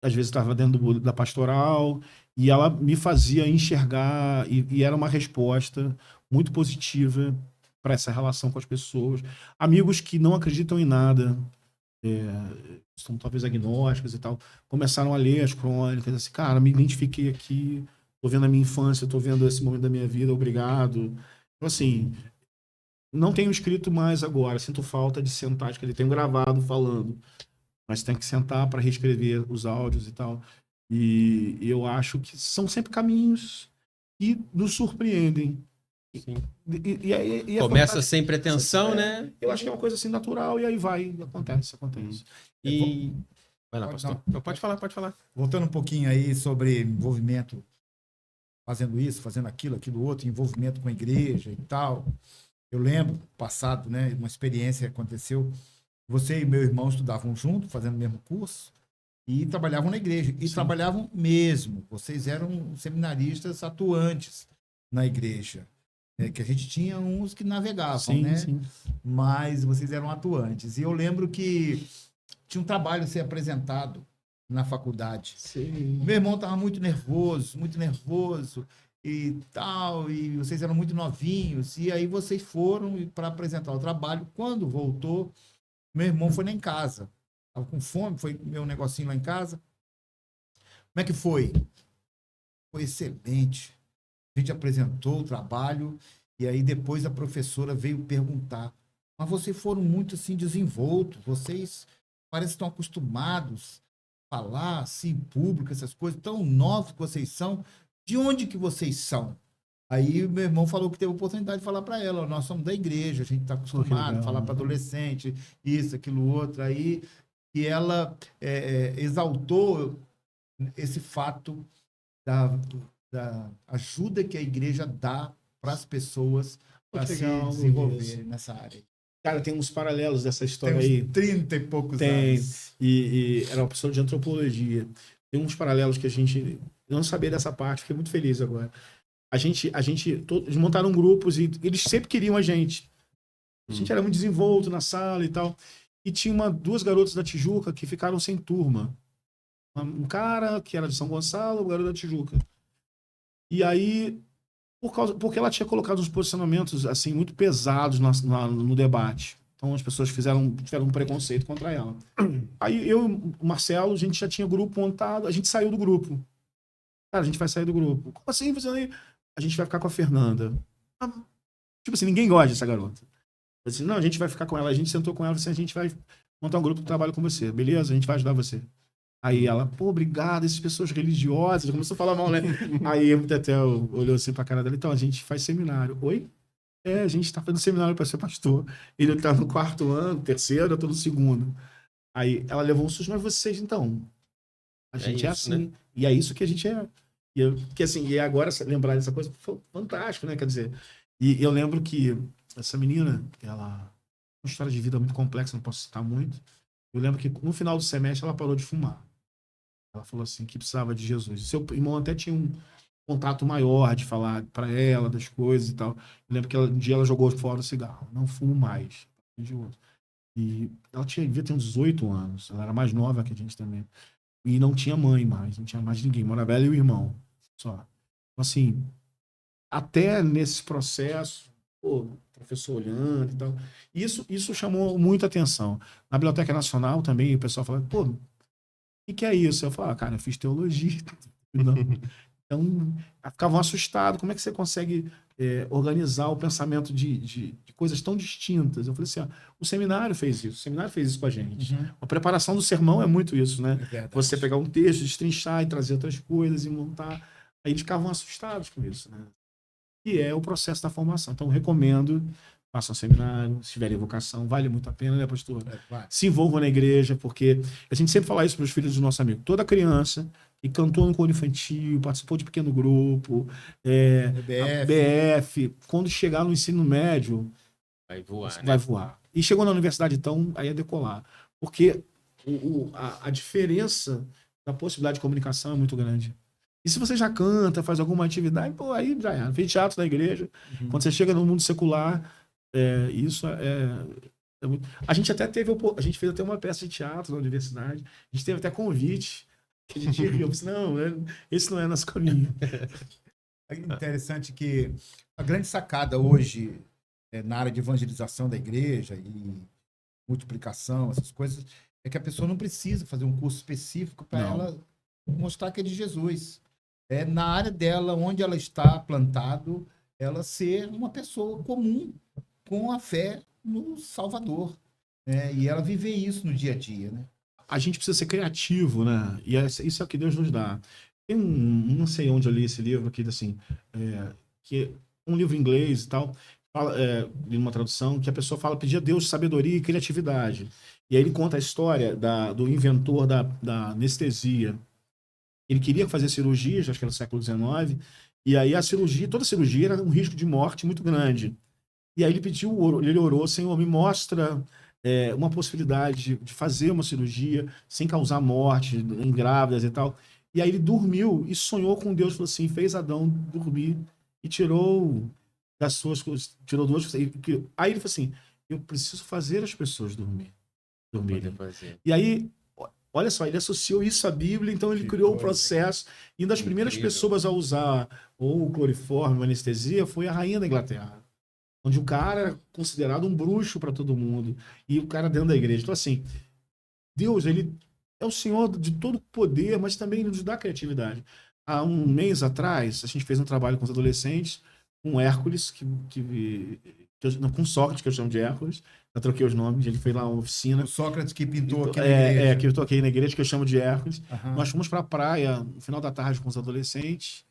Speaker 3: Às vezes estava dentro da pastoral, e ela me fazia enxergar, e era uma resposta muito positiva para essa relação com as pessoas. Amigos que não acreditam em nada, são talvez agnósticos e tal, começaram a ler as crônicas, assim, cara, me identifiquei aqui, tô vendo a minha infância, tô vendo esse momento da minha vida, obrigado. Então, assim, não tenho escrito mais agora, sinto falta de sentar, acho que ele tem gravado falando, mas tem que sentar para reescrever os áudios e tal. E eu acho que são sempre caminhos que nos surpreendem.
Speaker 2: Sim.
Speaker 3: E
Speaker 2: Começa sem pretensão, né?
Speaker 3: Eu acho que é uma coisa assim natural, e aí vai, acontece.
Speaker 2: E... Vai lá,
Speaker 1: Pode
Speaker 2: pastor.
Speaker 1: não.
Speaker 2: Não, pode falar.
Speaker 1: Voltando um pouquinho aí sobre envolvimento, fazendo isso, fazendo aquilo outro, envolvimento com a igreja e tal. Eu lembro, passado, né, uma experiência que aconteceu. Você e meu irmão estudavam junto, fazendo o mesmo curso, e trabalhavam na igreja. E
Speaker 3: Sim.
Speaker 1: trabalhavam mesmo. Vocês eram seminaristas atuantes na igreja. Que a gente tinha uns que navegavam,
Speaker 3: Sim,
Speaker 1: né?
Speaker 3: sim.
Speaker 1: Mas vocês eram atuantes. E eu lembro que tinha um trabalho a ser apresentado na faculdade.
Speaker 3: Sim.
Speaker 1: Meu irmão estava muito nervoso e tal, e vocês eram muito novinhos, e aí vocês foram para apresentar o trabalho. Quando voltou, meu irmão foi lá em casa. Estava com fome, foi comer um negocinho lá em casa. Como é que foi? Foi excelente. A gente apresentou o trabalho, e aí depois a professora veio perguntar: mas vocês foram muito assim desenvoltos, vocês parecem que estão acostumados a falar assim em público, essas coisas, tão novos que vocês são, de onde que vocês são? Aí meu irmão falou que teve a oportunidade de falar para ela: nós somos da igreja, a gente está acostumado a falar para adolescente, isso, aquilo, outro. Aí, e ela exaltou esse fato da ajuda que a igreja dá para as pessoas para se desenvolver nessa área.
Speaker 3: Cara, tem uns paralelos dessa história
Speaker 1: Tem uns
Speaker 3: aí.
Speaker 1: 30 e poucos
Speaker 3: Tem.
Speaker 1: anos.
Speaker 3: E era uma pessoa de antropologia. Tem uns paralelos que a gente não sabia dessa parte, fiquei muito feliz agora. Eles montaram grupos e eles sempre queriam a gente. A gente era muito desenvolto na sala e tal. E tinha duas garotas da Tijuca que ficaram sem turma. Um cara que era de São Gonçalo, um garoto da Tijuca. E aí, porque ela tinha colocado uns posicionamentos assim muito pesados no debate. Então as pessoas tiveram um preconceito contra ela. Aí eu e o Marcelo, a gente já tinha grupo montado, a gente saiu do grupo. Cara, a gente vai sair do grupo. Como assim? A gente vai ficar com a Fernanda. Tipo assim, ninguém gosta dessa garota. Eu disse, não, a gente vai ficar com ela. A gente sentou com ela e disse, a gente vai montar um grupo de trabalho com você. Beleza? A gente vai ajudar você. Aí ela, pô, obrigado, essas pessoas religiosas. Começou a falar mal, né? Aí o Tetel olhou assim pra cara dela. Então, a gente faz seminário. Oi? A gente tá fazendo seminário pra ser pastor. Ele tá no 4º ano, 3º, eu tô no 2º. Aí ela levou um susto, mas vocês, então... A gente é assim. Né? E é isso que a gente é. Que assim, e agora lembrar dessa coisa foi fantástico, né? Quer dizer, e eu lembro que essa menina, ela... Uma história de vida muito complexa, não posso citar muito. Eu lembro que no final do semestre ela parou de fumar. Ela falou assim que precisava de Jesus. Seu irmão até tinha um contato maior de falar para ela das coisas e tal. Eu lembro que um dia ela jogou fora o cigarro. Não fumo mais. E ela devia ter uns 18 anos. Ela era mais nova que a gente também. E não tinha mãe mais. Não tinha mais ninguém. Morava ela e o irmão. Só. Então, assim, até nesse processo, pô, professor olhando e tal. Isso chamou muita atenção. Na Biblioteca Nacional também, o pessoal falava, pô, o que é isso? Eu falava, cara, eu fiz teologia. Não. Então, ficavam assustados. Como é que você consegue organizar o pensamento de coisas tão distintas? Eu falei assim, ó, o seminário fez isso. O seminário fez isso com a gente.
Speaker 1: Uhum.
Speaker 3: A preparação do sermão é muito isso, né?
Speaker 1: É
Speaker 3: você pegar um texto, destrinchar e trazer outras coisas e montar. Aí eles ficavam assustados com isso, né? E é o processo da formação. Então, eu recomendo, façam um seminário, se tiverem vocação, vale muito a pena, né, pastor? Se envolvam na igreja, porque a gente sempre fala isso para os filhos do nosso amigo. Toda criança que cantou no coro infantil, participou de pequeno grupo, BF, quando chegar no ensino médio,
Speaker 2: vai voar,
Speaker 3: vai
Speaker 2: né?
Speaker 3: voar. E chegou na universidade, então, aí é decolar. Porque a diferença da possibilidade de comunicação é muito grande. E se você já canta, faz alguma atividade, pô, aí já é. Fez teatro na igreja. Uhum. Quando você chega no mundo secular, isso é muito... A gente até teve... A gente fez até uma peça de teatro na universidade. A gente teve até convite. A gente riu. Não, esse não é nosso caminho.
Speaker 1: É interessante que a grande sacada hoje na área de evangelização da igreja e multiplicação, essas coisas, é que a pessoa não precisa fazer um curso específico para ela mostrar que é de Jesus. Na área dela, onde ela está plantado, ela ser uma pessoa comum com a fé no Salvador. E ela viver isso no dia a dia, né?
Speaker 3: a gente precisa ser criativo, né? E isso é o que Deus nos dá. Tem não sei onde eu li esse livro aqui, assim, que um livro em inglês e tal, li uma tradução, que a pessoa fala, pedir a Deus sabedoria e criatividade. E aí ele conta a história do inventor da anestesia. Ele queria fazer cirurgias, acho que era no século XIX, e aí toda cirurgia era um risco de morte muito grande. E aí ele orou, Senhor, me mostra uma possibilidade de fazer uma cirurgia sem causar morte em grávidas e tal. E aí ele dormiu e sonhou com Deus, falou assim, fez Adão dormir e tirou das suas coisas, tirou duas coisas. Aí ele falou assim, eu preciso fazer as pessoas dormirem. E aí, olha só, ele associou isso à Bíblia, então ele criou um processo. E uma das primeiras pessoas a usar ou o cloriforme, ou anestesia, foi a rainha da Inglaterra. Onde o cara era considerado um bruxo para todo mundo. E o cara dentro da igreja. Então, assim, Deus, ele é o Senhor de todo poder, mas também nos dá criatividade. Há um mês atrás, a gente fez um trabalho com os adolescentes, com Hércules, com Sócrates, que eu chamo de Hércules. Eu troquei os nomes, ele fez lá uma oficina.
Speaker 1: O Sócrates que pintou aqui na igreja.
Speaker 3: Que eu toquei na igreja, que eu chamo de Hércules.
Speaker 1: Uhum.
Speaker 3: Nós fomos para a praia no final da tarde com os adolescentes.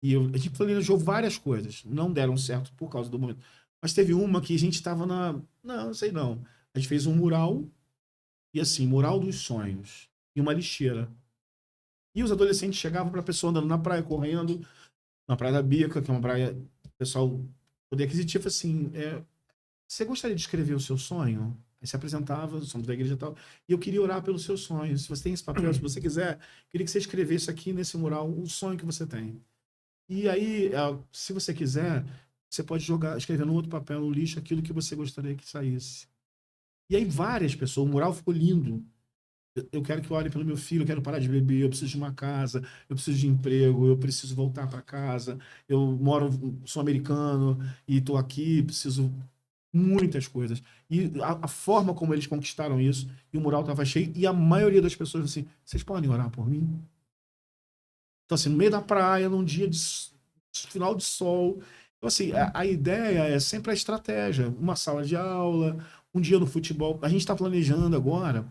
Speaker 3: E a gente planejou várias coisas. Não deram certo por causa do momento. Mas teve uma que a gente estava não sei não. A gente fez um mural, e assim, mural dos sonhos, e uma lixeira. E os adolescentes chegavam para a pessoa andando na praia, correndo, na Praia da Bica, que é uma praia, o pessoal, poder aquisitivo, assim, você gostaria de escrever o seu sonho? Aí se apresentava, somos da igreja e tal, e eu queria orar pelo seu sonho. Se você tem esse papel, se você quiser, queria que você escrevesse aqui nesse mural o sonho que você tem. E aí, se você quiser, você pode escrever no outro papel, no lixo, aquilo que você gostaria que saísse. E aí várias pessoas, o mural ficou lindo. Eu quero que olhe pelo meu filho, eu quero parar de beber, eu preciso de uma casa, eu preciso de emprego, eu preciso voltar para casa, sou americano e estou aqui, preciso muitas coisas. E a forma como eles conquistaram isso, e o mural estava cheio, e a maioria das pessoas assim, vocês podem orar por mim? Então assim, no meio da praia, num dia de final de sol. Então assim, a ideia é sempre a estratégia, uma sala de aula, um dia no futebol. A gente está planejando agora.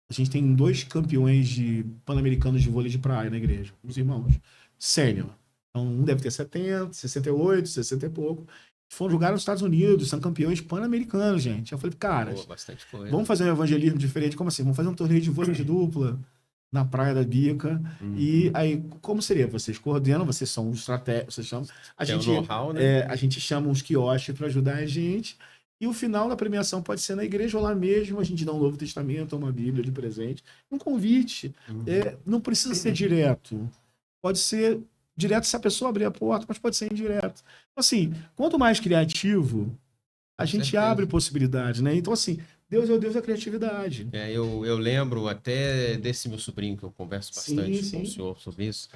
Speaker 3: A gente tem 2 campeões pan-americanos de vôlei de praia na igreja, os irmãos, sênior. Então, um deve ter 70, 68, 60 e pouco. Foram jogar nos Estados Unidos, são campeões pan-americanos, gente. Eu falei, cara,
Speaker 2: bastante coisa.
Speaker 3: Vamos fazer um evangelismo diferente. Como assim? Vamos fazer um torneio de vôlei de dupla na Praia da Bica. E aí, como seria? Vocês coordenam, vocês são os estratégicos, vocês chamam.
Speaker 2: know-how, né?
Speaker 3: A gente chama uns quiosques para ajudar a gente. E o final da premiação pode ser na igreja ou lá mesmo, a gente dá um Novo Testamento, uma Bíblia de presente, um convite. Não precisa ser direto. Pode ser direto se a pessoa abrir a porta, mas pode ser indireto. Então, assim, quanto mais criativo, a gente abre possibilidades, né? Então, assim, Deus é o Deus da criatividade.
Speaker 2: Eu lembro até desse meu sobrinho, que eu converso bastante com o senhor sobre isso,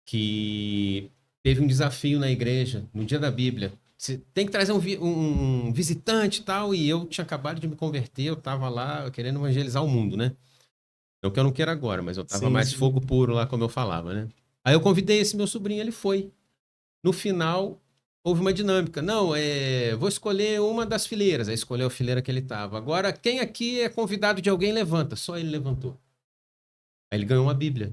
Speaker 2: que teve um desafio na igreja, no dia da Bíblia. Você tem que trazer um visitante e tal, e eu tinha acabado de me converter, eu tava lá querendo evangelizar o mundo, né? Não que eu não quero agora, mas eu tava mais fogo puro lá, como eu falava, né? Aí eu convidei esse meu sobrinho, ele foi. No final, houve uma dinâmica. Não, vou escolher uma das fileiras. Aí escolheu a fileira que ele tava. Agora, quem aqui é convidado de alguém, levanta. Só ele levantou. Aí ele ganhou uma Bíblia.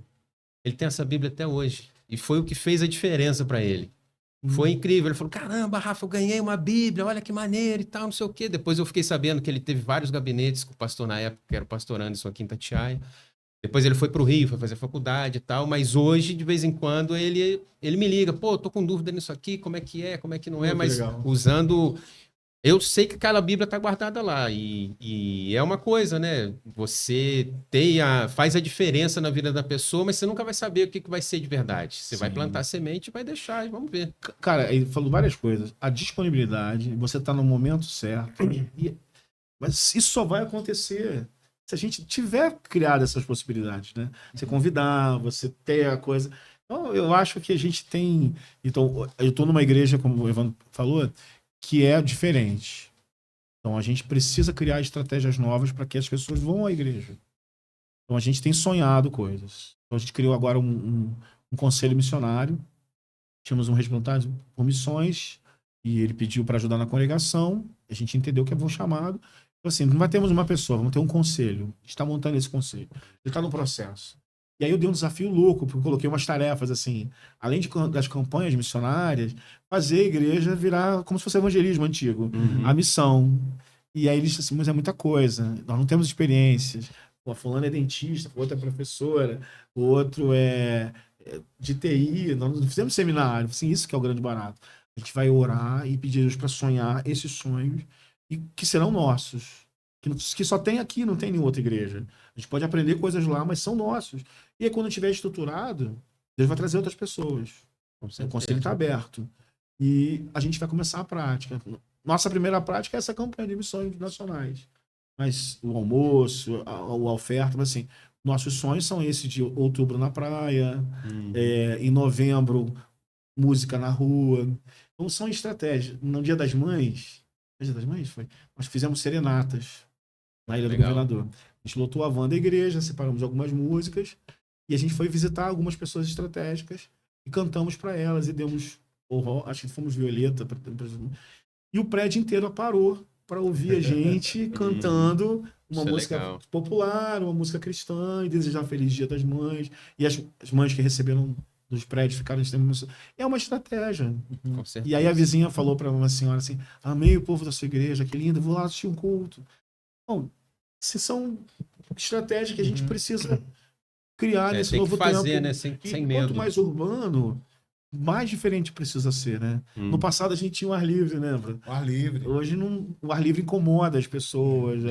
Speaker 2: Ele tem essa Bíblia até hoje. E foi o que fez a diferença para ele. Foi incrível. Ele falou, caramba, Rafa, eu ganhei uma Bíblia, olha que maneiro e tal, não sei o quê. Depois eu fiquei sabendo que ele teve vários gabinetes com o pastor na época, que era o pastor Anderson aqui em Itatiaia. Depois ele foi para o Rio, foi fazer faculdade e tal, mas hoje, de vez em quando, ele me liga, pô, tô com dúvida nisso aqui, como é que não é, mas legal. Usando... Eu sei que aquela Bíblia está guardada lá e é uma coisa, né? Você faz a diferença na vida da pessoa, mas você nunca vai saber o que vai ser de verdade. Você vai plantar semente e vai deixar e vamos ver.
Speaker 3: Cara, ele falou várias coisas. A disponibilidade, você está no momento certo. Mas isso só vai acontecer se a gente tiver criado essas possibilidades, né? Você convidar, você ter a coisa... Então, eu acho que a gente tem... Então, eu estou numa igreja, como o Evandro falou, que é diferente. Então, a gente precisa criar estratégias novas para que as pessoas vão à igreja. Então, a gente tem sonhado coisas. Então, a gente criou agora um conselho missionário. Tínhamos um responsável por missões e ele pediu para ajudar na congregação. A gente entendeu que é um chamado. Então, assim, não vai termos uma pessoa, vamos ter um conselho. A gente está montando esse conselho. Ele está no processo. E aí eu dei um desafio louco, porque eu coloquei umas tarefas, assim, além das campanhas missionárias, fazer a igreja virar como se fosse evangelismo antigo. A missão. E aí eles disseram assim, mas é muita coisa. Nós não temos experiências. Pô, fulano é dentista, o outro é professora, o outro é de TI. Nós não fizemos seminário. Assim, isso que é o grande barato. A gente vai orar e pedir a Deus para sonhar esses sonhos e que serão nossos. Que só tem aqui, não tem em nenhuma outra igreja. A gente pode aprender coisas lá, mas são nossos. E aí, quando estiver estruturado, Deus vai trazer outras pessoas. O conselho está aberto. E a gente vai começar a prática. Nossa primeira prática é essa campanha de missões nacionais. Mas o almoço, a oferta, mas assim, nossos sonhos são esse de outubro na praia, em novembro, música na rua. Então são estratégias. No Dia das Mães, foi? Nós fizemos serenatas na Ilha do Governador. A gente lotou a van da igreja, separamos algumas músicas e a gente foi visitar algumas pessoas estratégicas e cantamos para elas e demos, acho que fomos Violeta. E o prédio inteiro parou para ouvir a gente cantando uma música popular, uma música cristã e desejar Feliz Dia das Mães. E as mães que receberam dos prédios ficaram extremamente... É uma estratégia. E aí a vizinha falou para uma senhora assim, amei o povo da sua igreja, que lindo, vou lá assistir um culto. Bom, essas são estratégias que a gente precisa criar nesse novo tempo.
Speaker 2: Né? Sem
Speaker 3: e
Speaker 2: medo.
Speaker 3: Quanto mais urbano, mais diferente precisa ser, né? No passado a gente tinha o ar livre, lembra?
Speaker 1: O ar livre.
Speaker 3: Hoje o ar livre incomoda as pessoas,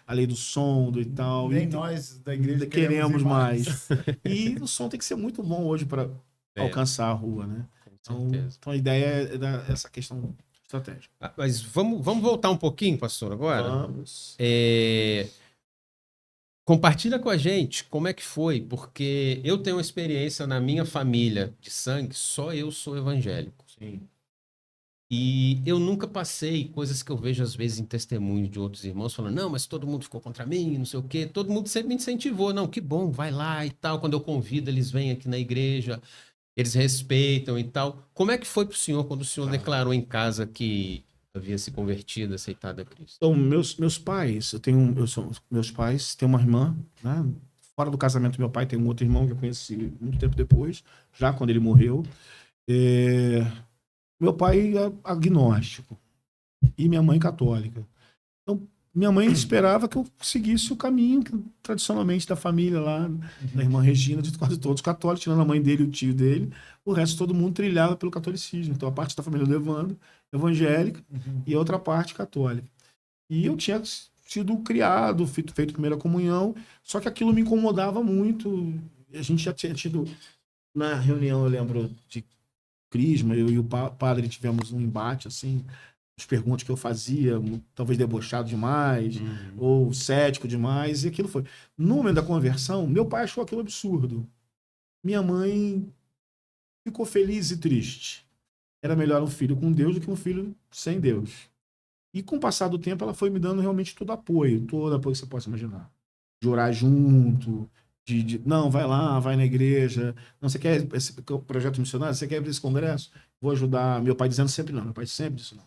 Speaker 3: a lei do som e tal.
Speaker 1: Nem nós da igreja
Speaker 3: queremos mais. E o som tem que ser muito bom hoje para alcançar a rua, né? Então a ideia é essa questão estratégica.
Speaker 2: Mas vamos voltar um pouquinho, pastor, agora?
Speaker 3: Vamos.
Speaker 2: Compartilha com a gente como é que foi, porque eu tenho uma experiência na minha família de sangue, só eu sou evangélico.
Speaker 3: Sim.
Speaker 2: E eu nunca passei coisas que eu vejo às vezes em testemunho de outros irmãos, falando, não, mas todo mundo ficou contra mim, não sei o quê. Todo mundo sempre me incentivou, não, que bom, vai lá e tal. Quando eu convido, eles vêm aqui na igreja, eles respeitam e tal. Como é que foi para o senhor quando o senhor declarou em casa que havia se convertido, aceitado a Cristo?
Speaker 3: Então, meus pais, meus pais têm uma irmã, né? Fora do casamento do meu pai, tem um outro irmão que eu conheci muito tempo depois, já quando ele morreu. Meu pai é agnóstico e minha mãe católica. Então, minha mãe esperava que eu seguisse o caminho tradicionalmente da família lá, da irmã Regina, de quase todos católicos, tirando a mãe dele e o tio dele. O resto, todo mundo trilhava pelo catolicismo. Então, a parte da família do Evandro, evangélica, e a outra parte católica. E eu tinha sido criado, feito primeira comunhão, só que aquilo me incomodava muito. A gente já tinha tido, na reunião, eu lembro de Crisma, eu e o padre tivemos um embate, assim, as perguntas que eu fazia, talvez debochado demais, ou cético demais, e aquilo foi. No momento da conversão, meu pai achou aquilo absurdo. Minha mãe ficou feliz e triste. Era melhor um filho com Deus do que um filho sem Deus. E com o passar do tempo, ela foi me dando realmente todo apoio que você possa imaginar. De orar junto, não, vai lá, vai na igreja. Não, você quer esse projeto missionário? Você quer esse congresso? Vou ajudar. Meu pai dizendo sempre não, meu pai sempre disse não.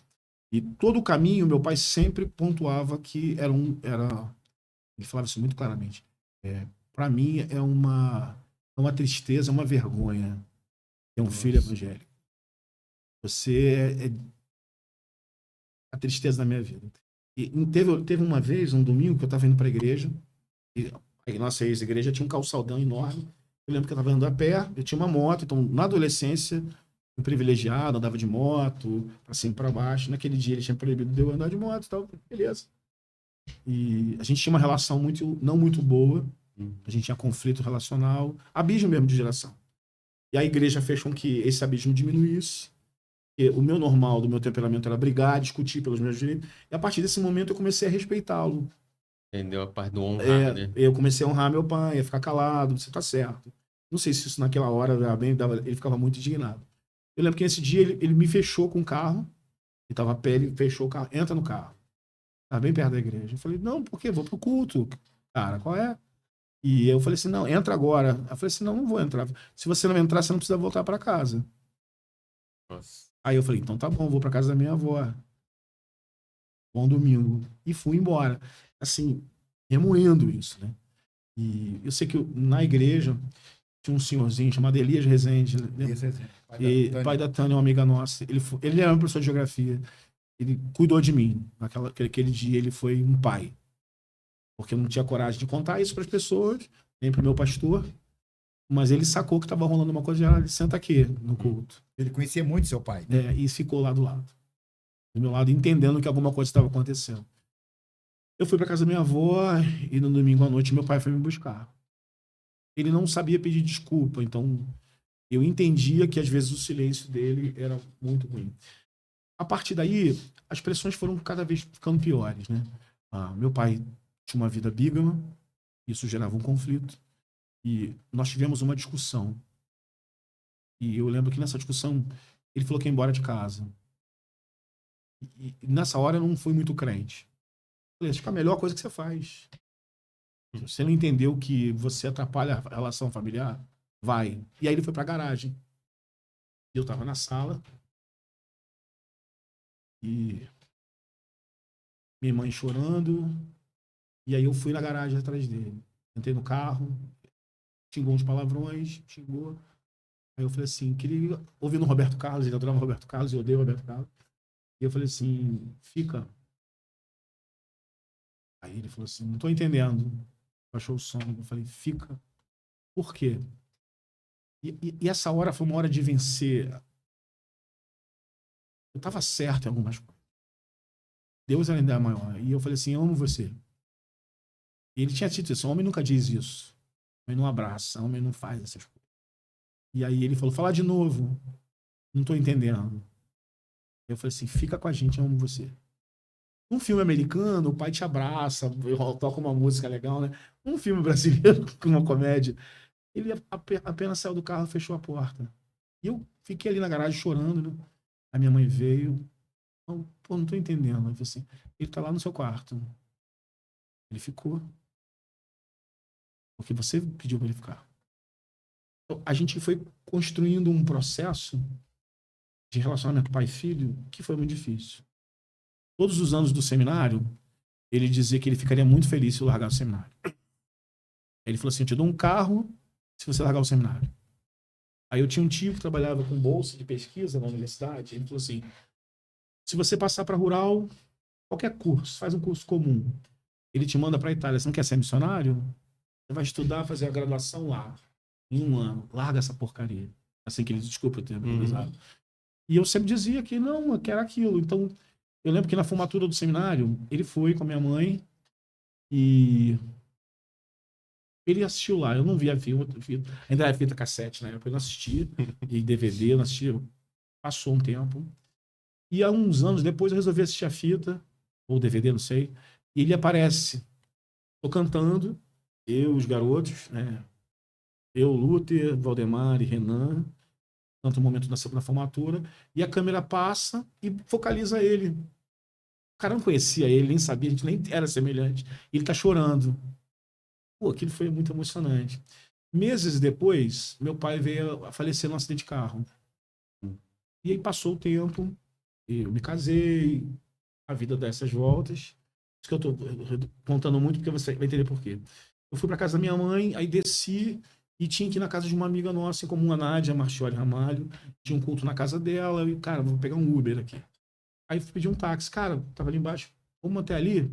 Speaker 3: E todo o caminho, meu pai sempre pontuava que ele falava isso muito claramente. Para mim, é uma tristeza, uma vergonha ter um filho evangélico. Você é a tristeza da minha vida. E teve uma vez, um domingo, que eu estava indo para a igreja, e a nossa ex-igreja tinha um calçadão enorme. Eu lembro que eu estava andando a pé, eu tinha uma moto, então na adolescência, fui privilegiado, andava de moto, para cima e para baixo. Naquele dia ele tinha proibido de eu andar de moto e tal, beleza. E a gente tinha uma relação não muito boa, a gente tinha conflito relacional, abismo mesmo de geração. E a igreja fez com que esse abismo diminuísse. O meu normal, do meu temperamento, era brigar, discutir pelos meus direitos. E a partir desse momento eu comecei a respeitá-lo.
Speaker 2: Entendeu? A parte do honrar, né?
Speaker 3: Eu comecei a honrar meu pai, a ficar calado, você tá certo. Não sei se isso naquela hora ele ficava muito indignado. Eu lembro que nesse dia ele me fechou com o carro, ele estava a pé, ele fechou o carro, entra no carro. Estava bem perto da igreja. Eu falei, não, por quê? Vou pro culto. Cara, qual é? E eu falei assim, não, entra agora. Eu falei assim, não vou entrar. Se você não entrar, você não precisa voltar para casa.
Speaker 2: Nossa.
Speaker 3: Aí eu falei, então tá bom, vou para casa da minha avó. bom domingo. E fui embora. Assim, remoendo isso, né? E eu sei que na igreja tinha um senhorzinho chamado Elias Rezende, pai da Tânia, uma amiga nossa. Ele era um professor de geografia. Ele cuidou de mim. Aquele dia ele foi um pai. Porque eu não tinha coragem de contar isso para as pessoas, nem para o meu pastor. Mas ele sacou que estava rolando uma coisa, ele senta aqui no culto.
Speaker 1: Ele conhecia muito seu pai.
Speaker 3: E ficou lá do meu lado, entendendo que alguma coisa estava acontecendo. Eu fui para casa da minha avó e no domingo à noite meu pai foi me buscar. Ele não sabia pedir desculpa, então eu entendia que às vezes o silêncio dele era muito ruim. A partir daí, as pressões foram cada vez ficando piores, né? Meu pai tinha uma vida bígama, isso gerava um conflito. E nós tivemos uma discussão. E eu lembro que nessa discussão, ele falou que ia embora de casa. E nessa hora eu não fui muito crente. Eu falei, acho que é a melhor coisa que você faz. Você não entendeu que você atrapalha a relação familiar? Vai. E aí ele foi pra garagem. E eu tava na sala. E minha mãe chorando. E aí eu fui na garagem atrás dele. Entrei no carro. Xingou uns palavrões. Xingou. Aí eu falei assim, queria... Ouvindo o Roberto Carlos, ele adorava o Roberto Carlos, eu odeio o Roberto Carlos. E eu falei assim, fica. Aí ele falou assim, não tô entendendo. Baixou o som. Eu falei, fica. Por quê? E essa hora foi uma hora de vencer. Eu tava certo em algumas coisas. Deus ainda é maior. E eu falei assim, eu amo você. E ele tinha dito isso, homem nunca diz isso. Homem não abraça, homem não faz essas coisas. E aí ele falou, fala de novo. Não tô entendendo. Eu falei assim, fica com a gente, eu amo você. Um filme americano, o pai te abraça, toca uma música legal, né? Um filme brasileiro com uma comédia. Ele apenas saiu do carro e fechou a porta. E eu fiquei ali na garagem chorando, né? A minha mãe veio. Pô, não tô entendendo. Eu falei assim, ele tá lá no seu quarto. Ele ficou. Porque você pediu para ele ficar. Então, a gente foi construindo um processo de relacionamento pai e filho que foi muito difícil. Todos os anos do seminário, ele dizia que ele ficaria muito feliz se eu largar o seminário. Ele falou assim, eu te dou um carro se você largar o seminário. Aí eu tinha um tio que trabalhava com bolsa de pesquisa na universidade. Ele falou assim, se você passar para rural, qualquer curso, faz um curso comum. Ele te manda para a Itália. Você não quer ser missionário? Você vai estudar, fazer a graduação lá. Em um ano. Larga essa porcaria. Assim que ele, desculpa eu ter usado. E eu sempre dizia que não, eu quero aquilo. Então, eu lembro que na formatura do seminário, ele foi com a minha mãe e ele assistiu lá. Eu não vi a fita, ainda era fita cassete na época, eu não assistia, e DVD, eu não assistia. Passou um tempo. E há uns anos depois eu resolvi assistir a fita, ou DVD, não sei, e ele aparece. Tô cantando, eu, os garotos, né? Eu, Luther, Valdemar e Renan, tanto um momento na formatura, e a câmera passa e focaliza ele. O cara não conhecia ele, nem sabia, a gente nem era semelhante. Ele tá chorando. Pô, aquilo foi muito emocionante. Meses depois, meu pai veio a falecer num acidente de carro. E aí passou o tempo, eu me casei, a vida dá essas voltas. Isso que eu tô contando muito, porque você vai entender por quê. Eu fui para casa da minha mãe, aí desci e tinha que ir na casa de uma amiga nossa, em comum, a Nádia Marchioli Ramalho. Tinha um culto na casa dela, e, cara, vou pegar um Uber aqui. Aí pedi um táxi, cara, tava ali embaixo, vamos até ali?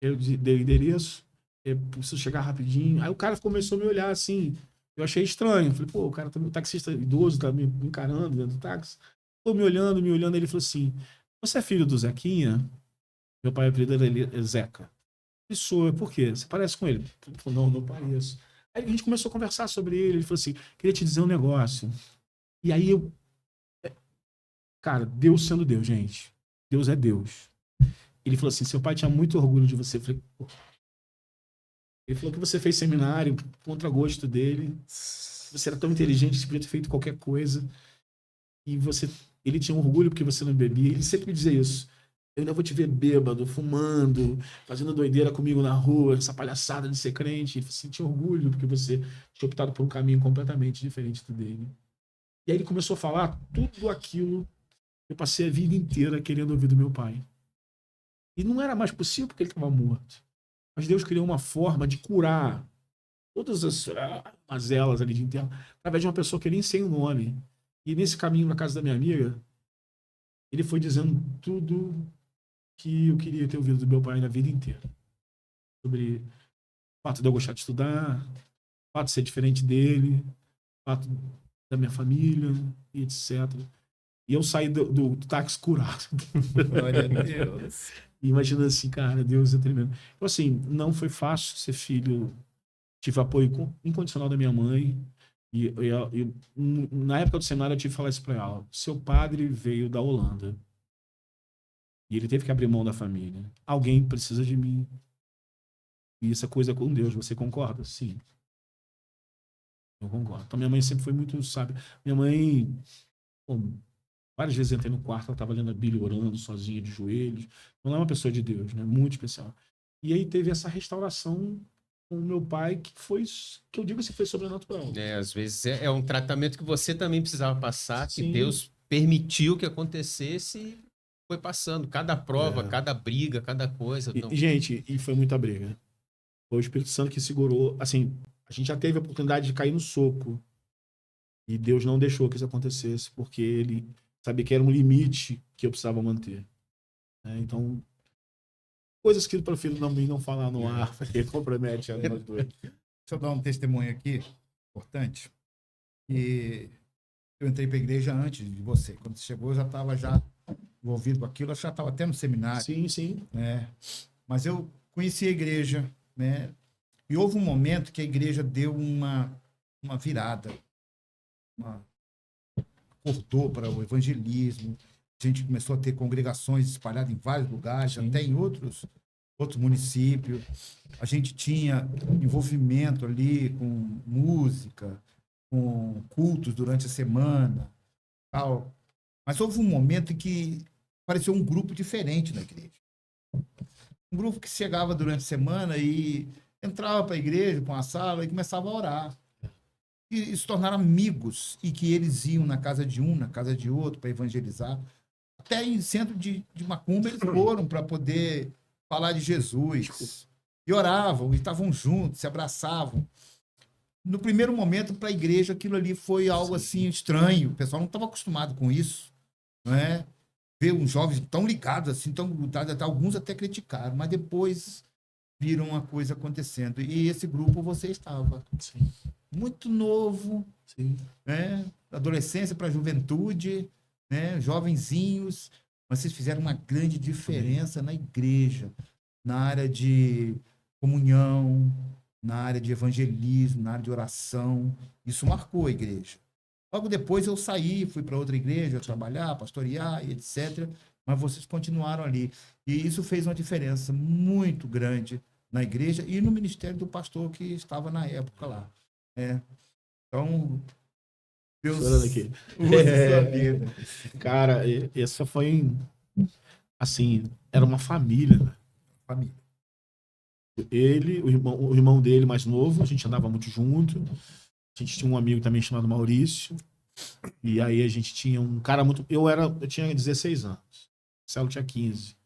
Speaker 3: Eu dei o endereço, eu preciso chegar rapidinho. Aí o cara começou a me olhar assim, eu achei estranho. Falei, pô, o cara, o taxista idoso, tá me encarando dentro do táxi. Pô, me olhando, ele falou assim, você é filho do Zequinha? Meu pai, apelido dele é Zeca. Eu sou, por quê? Você parece com ele? Eu falei, não pareço. Aí a gente começou a conversar sobre ele falou assim, queria te dizer um negócio. E aí eu... Cara, Deus sendo Deus, gente. Deus é Deus. Ele falou assim, seu pai tinha muito orgulho de você. Eu falei, pô. Ele falou que você fez seminário contra gosto dele. Você era tão inteligente, você podia ter feito qualquer coisa. E ele tinha orgulho porque você não bebia. Ele sempre me dizia isso. Eu ainda vou te ver bêbado, fumando, fazendo doideira comigo na rua, essa palhaçada de ser crente. Ele sentia orgulho porque você tinha optado por um caminho completamente diferente do dele. E aí ele começou a falar tudo aquilo que eu passei a vida inteira querendo ouvir do meu pai. E não era mais possível porque ele estava morto. Mas Deus criou uma forma de curar todas as mazelas ali de interno, através de uma pessoa que eu nem sei o nome. E nesse caminho na casa da minha amiga, ele foi dizendo tudo que eu queria ter ouvido do meu pai na vida inteira. Sobre o fato de eu gostar de estudar, o fato de ser diferente dele, o fato da minha família, e etc. E eu saí do táxi curado.
Speaker 1: Glória a Deus.
Speaker 3: E imagina assim, cara, Deus é tremendo. Então, assim, não foi fácil ser filho. Tive apoio incondicional da minha mãe. E na época do seminário eu tive que falar isso para ela. Seu padre veio da Holanda. E ele teve que abrir mão da família. Alguém precisa de mim. E essa coisa é com Deus, você concorda? Sim. Eu concordo. Então minha mãe sempre foi muito sábia. Minha mãe, pô, várias vezes eu entrei no quarto, ela estava lendo a Bíblia, orando sozinha, de joelhos. Não é uma pessoa de Deus, né? Muito especial. E aí teve essa restauração com o meu pai, que foi, que eu digo assim, foi sobrenatural.
Speaker 2: Às vezes é um tratamento que você também precisava passar, que
Speaker 3: Sim.
Speaker 2: Deus permitiu que acontecesse e foi passando. Cada prova, cada briga, cada coisa.
Speaker 3: E, gente, e foi muita briga. Foi o Espírito Santo que segurou. Assim, a gente já teve a oportunidade de cair no soco. E Deus não deixou que isso acontecesse, porque ele sabia que era um limite que eu precisava manter. Então, coisas que para o filho não falar no ar, porque compromete a nós dois.
Speaker 1: Deixa eu dar um testemunho aqui, importante. E eu entrei para a igreja antes de você. Quando você chegou, eu já estava envolvido com aquilo, eu já estava até no seminário.
Speaker 3: Sim, sim.
Speaker 1: Né? Mas eu conheci a igreja, né? E houve um momento que a igreja deu uma virada, acordou para o evangelismo. A gente começou a ter congregações espalhadas em vários lugares,
Speaker 3: Sim.
Speaker 1: até em outros municípios. A gente tinha envolvimento ali com música, com cultos durante a semana, tal. Mas houve um momento em que apareceu um grupo diferente na igreja. Um grupo que chegava durante a semana e entrava para a igreja, para uma sala e começava a orar. E se tornaram amigos, e que eles iam na casa de um, na casa de outro, para evangelizar. Até em centro de macumba eles foram para poder falar de Jesus. E oravam, e estavam juntos, se abraçavam. No primeiro momento, para a igreja, aquilo ali foi algo assim estranho. O pessoal não estava acostumado com isso. Não é? Ver uns jovens tão ligados, assim, tão grudados, até alguns até criticaram, mas depois viram uma coisa acontecendo. E esse grupo você estava.
Speaker 3: Sim.
Speaker 1: Muito novo,
Speaker 3: Sim.
Speaker 1: né? Adolescência para juventude, né? Jovenzinhos, mas vocês fizeram uma grande diferença na igreja, na área de comunhão, na área de evangelismo, na área de oração. Isso marcou a igreja. Logo depois eu saí, fui para outra igreja trabalhar, pastorear e etc. Mas vocês continuaram ali. E isso fez uma diferença muito grande na igreja e no ministério do pastor que estava na época lá. Então, Deus
Speaker 3: Chorando aqui.
Speaker 1: usa sua vida.
Speaker 3: Cara, essa foi, assim, era uma família, né?
Speaker 1: Família.
Speaker 3: Ele, o irmão dele mais novo, a gente andava muito junto. A gente tinha um amigo também chamado Maurício. E aí a gente tinha um cara muito... Eu tinha 16 anos. O Marcelo tinha 15.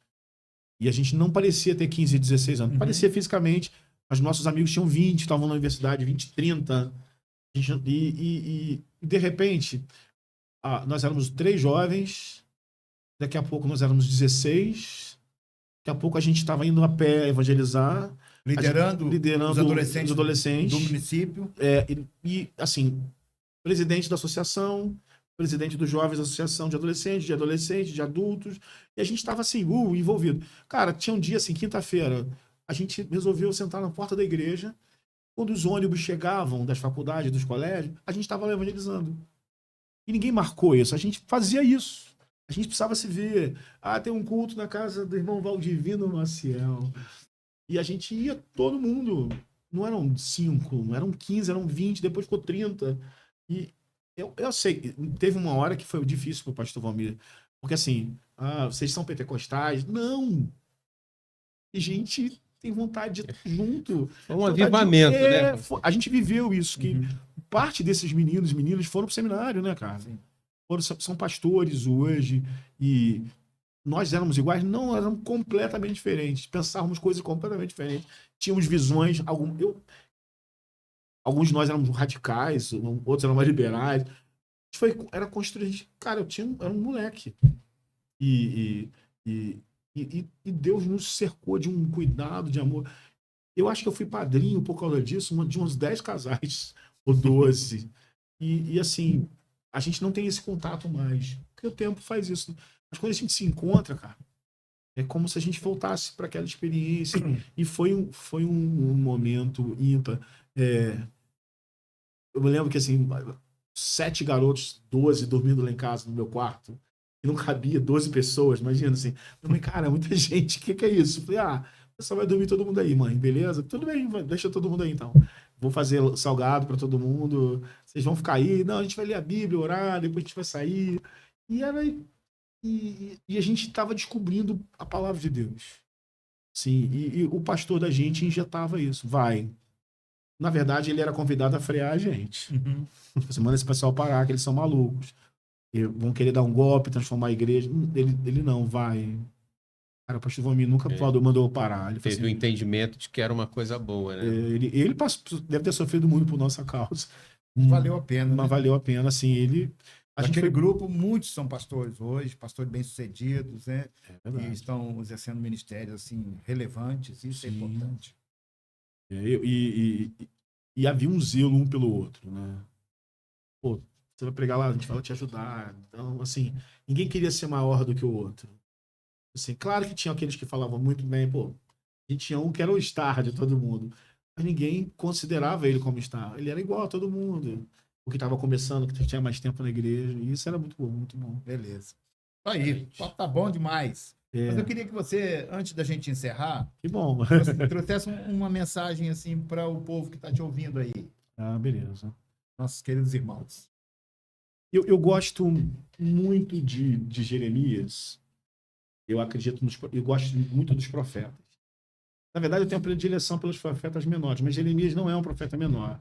Speaker 3: E a gente não parecia ter 15, 16 anos. Parecia fisicamente. Mas nossos amigos tinham 20, estavam na universidade, 20, 30. E de repente, nós éramos 3 jovens. Daqui a pouco nós éramos 16. Daqui a pouco a gente estava indo a pé evangelizar. Liderando os adolescentes
Speaker 1: do município.
Speaker 3: E, assim, presidente da associação, presidente dos jovens da associação de adolescentes, de adultos. E a gente estava assim, envolvido. Cara, tinha um dia, assim, quinta-feira, a gente resolveu sentar na porta da igreja. Quando os ônibus chegavam das faculdades, dos colégios, a gente estava lá evangelizando. E ninguém marcou isso, a gente fazia isso. A gente precisava se ver. Tem um culto na casa do irmão Valdivino Maciel. E a gente ia, todo mundo. Não eram 5, não eram 15, eram 20, depois ficou 30. E eu sei, teve uma hora que foi difícil pro pastor Valmir. Porque assim, vocês são pentecostais? Não! E a gente tem vontade de estar junto.
Speaker 2: Foi um avivamento, né?
Speaker 3: A gente viveu isso, que parte desses meninas foram pro seminário, né, cara? São pastores hoje. E nós éramos iguais? Não, nós éramos completamente diferentes. Pensávamos coisas completamente diferentes. Tínhamos visões. Alguns de nós éramos radicais, outros eram mais liberais. Era construído. Cara, era um moleque. E, e, e Deus nos cercou de um cuidado, de amor. Eu acho que eu fui padrinho por causa disso, de uns 10 casais, ou 12. Assim, a gente não tem esse contato mais. Porque o tempo faz isso. Mas quando a gente se encontra, cara, é como se a gente voltasse para aquela experiência. E foi um momento ímpar. Eu me lembro que, assim, 7 garotos, 12 dormindo lá em casa, no meu quarto. E não cabia 12 pessoas, imagina, assim. Eu falei, cara, muita gente, o que é isso? Eu falei, só vai dormir todo mundo aí, mãe, beleza? Tudo bem, deixa todo mundo aí, então. Vou fazer salgado para todo mundo. Vocês vão ficar aí? Não, a gente vai ler a Bíblia, orar, depois a gente vai sair. E a gente estava descobrindo a palavra de Deus. Sim, e o pastor da gente injetava isso. Vai. Na verdade, ele era convidado a frear a gente. Você manda esse pessoal parar, que eles são malucos. E vão querer dar um golpe, transformar a igreja. Ele não vai. Cara, o pastor Vomir nunca mandou eu parar. Ele
Speaker 2: teve o entendimento de que era uma coisa boa, né?
Speaker 3: Ele deve ter sofrido muito por nossa causa.
Speaker 1: Valeu a pena.
Speaker 3: Mas valeu a pena, assim,
Speaker 1: Aquele grupo, muitos são pastores hoje, pastores bem-sucedidos, né?
Speaker 3: E
Speaker 1: estão exercendo ministérios, assim, relevantes. Isso é importante.
Speaker 3: E havia um zelo um pelo outro, né? Pô, você vai pregar lá, a gente vai te ajudar. Então, assim, ninguém queria ser maior do que o outro. Assim, claro que tinha aqueles que falavam muito bem, pô, a gente tinha um que era o star de todo mundo, mas ninguém considerava ele como star. Ele era igual a todo mundo. O que estava começando, que tinha mais tempo na igreja. E isso era muito bom, muito bom.
Speaker 1: Beleza. Aí, o papo tá bom demais. Mas eu queria que você, antes da gente encerrar,
Speaker 3: que bom,
Speaker 1: trouxesse uma mensagem assim para o povo que está te ouvindo aí.
Speaker 3: Beleza.
Speaker 1: Nossos queridos irmãos.
Speaker 3: Eu gosto muito de Jeremias. Eu gosto muito dos profetas. Na verdade, eu tenho predileção pelos profetas menores, mas Jeremias não é um profeta menor.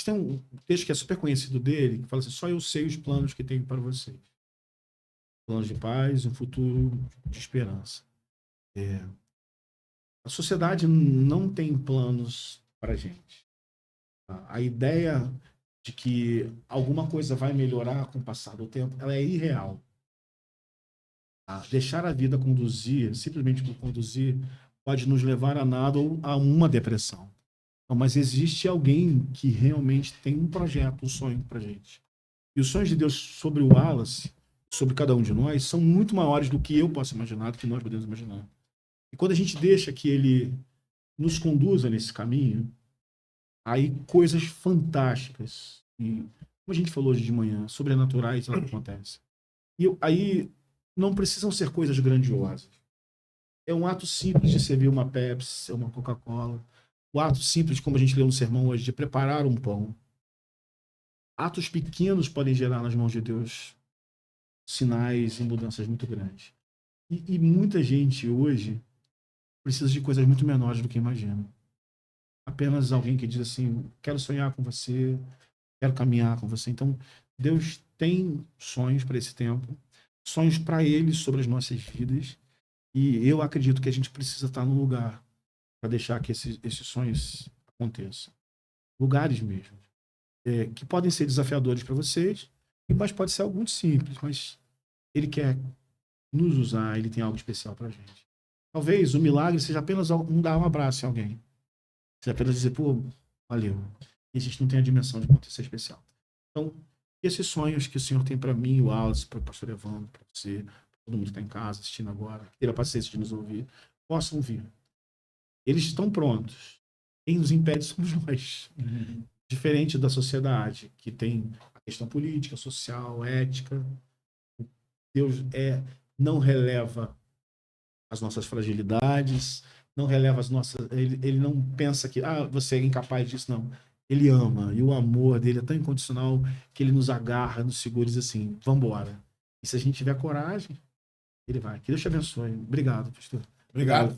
Speaker 3: Tem um texto que é super conhecido dele, que fala assim: só eu sei os planos que tenho para vocês. Planos de paz, um futuro de esperança. A sociedade não tem planos para a gente. A ideia de que alguma coisa vai melhorar com o passar do tempo, ela é irreal. Deixar a vida conduzir, simplesmente por conduzir, pode nos levar a nada ou a uma depressão. Mas existe alguém que realmente tem um projeto, um sonho para a gente. E os sonhos de Deus sobre o Wallace, sobre cada um de nós, são muito maiores do que eu posso imaginar, do que nós podemos imaginar. E quando a gente deixa que ele nos conduza nesse caminho, aí coisas fantásticas, e como a gente falou hoje de manhã, sobrenaturais acontecem. E aí não precisam ser coisas grandiosas. É um ato simples de servir uma Pepsi, uma Coca-Cola. O ato simples, como a gente leu no sermão hoje, de preparar um pão. Atos pequenos podem gerar nas mãos de Deus sinais e mudanças muito grandes. E muita gente hoje precisa de coisas muito menores do que imagina. Apenas alguém que diz assim: quero sonhar com você, quero caminhar com você. Então, Deus tem sonhos para esse tempo, sonhos para Ele sobre as nossas vidas. E eu acredito que a gente precisa estar no lugar para deixar que esses sonhos aconteçam. Lugares mesmo. Que podem ser desafiadores para vocês, mas pode ser algo muito simples, mas Ele quer nos usar, Ele tem algo especial para a gente. Talvez o milagre seja apenas dar um abraço em alguém. Seja apenas dizer: pô, valeu. E a gente não tem a dimensão de quanto isso é especial. Então, esses sonhos que o Senhor tem para mim, o Wallace, para o pastor Evandro, para você, para todo mundo que está em casa assistindo agora, que tenha paciência de nos ouvir, possam vir. Eles estão prontos. Quem nos impede somos nós. Diferente da sociedade, que tem a questão política, social, ética. Deus não releva as nossas fragilidades, não releva as nossas... Ele não pensa que você é incapaz disso, não. Ele ama, e o amor dele é tão incondicional que ele nos agarra, nos segura e diz assim: vamos embora. E se a gente tiver coragem, ele vai. Que Deus te abençoe. Obrigado, pastor.
Speaker 1: Obrigado.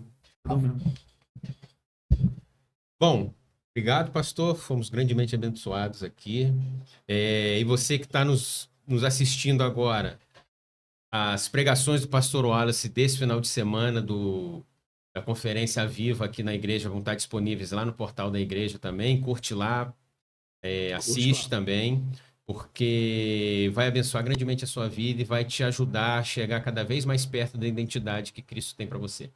Speaker 2: Bom, obrigado, pastor. Fomos grandemente abençoados aqui. E você que está nos assistindo agora, As pregações do pastor Wallace desse final de semana da Conferência Viva aqui na igreja vão estar disponíveis lá no portal da igreja também. Curte lá, assiste também, porque vai abençoar grandemente a sua vida e vai te ajudar a chegar cada vez mais perto da identidade que Cristo tem para você.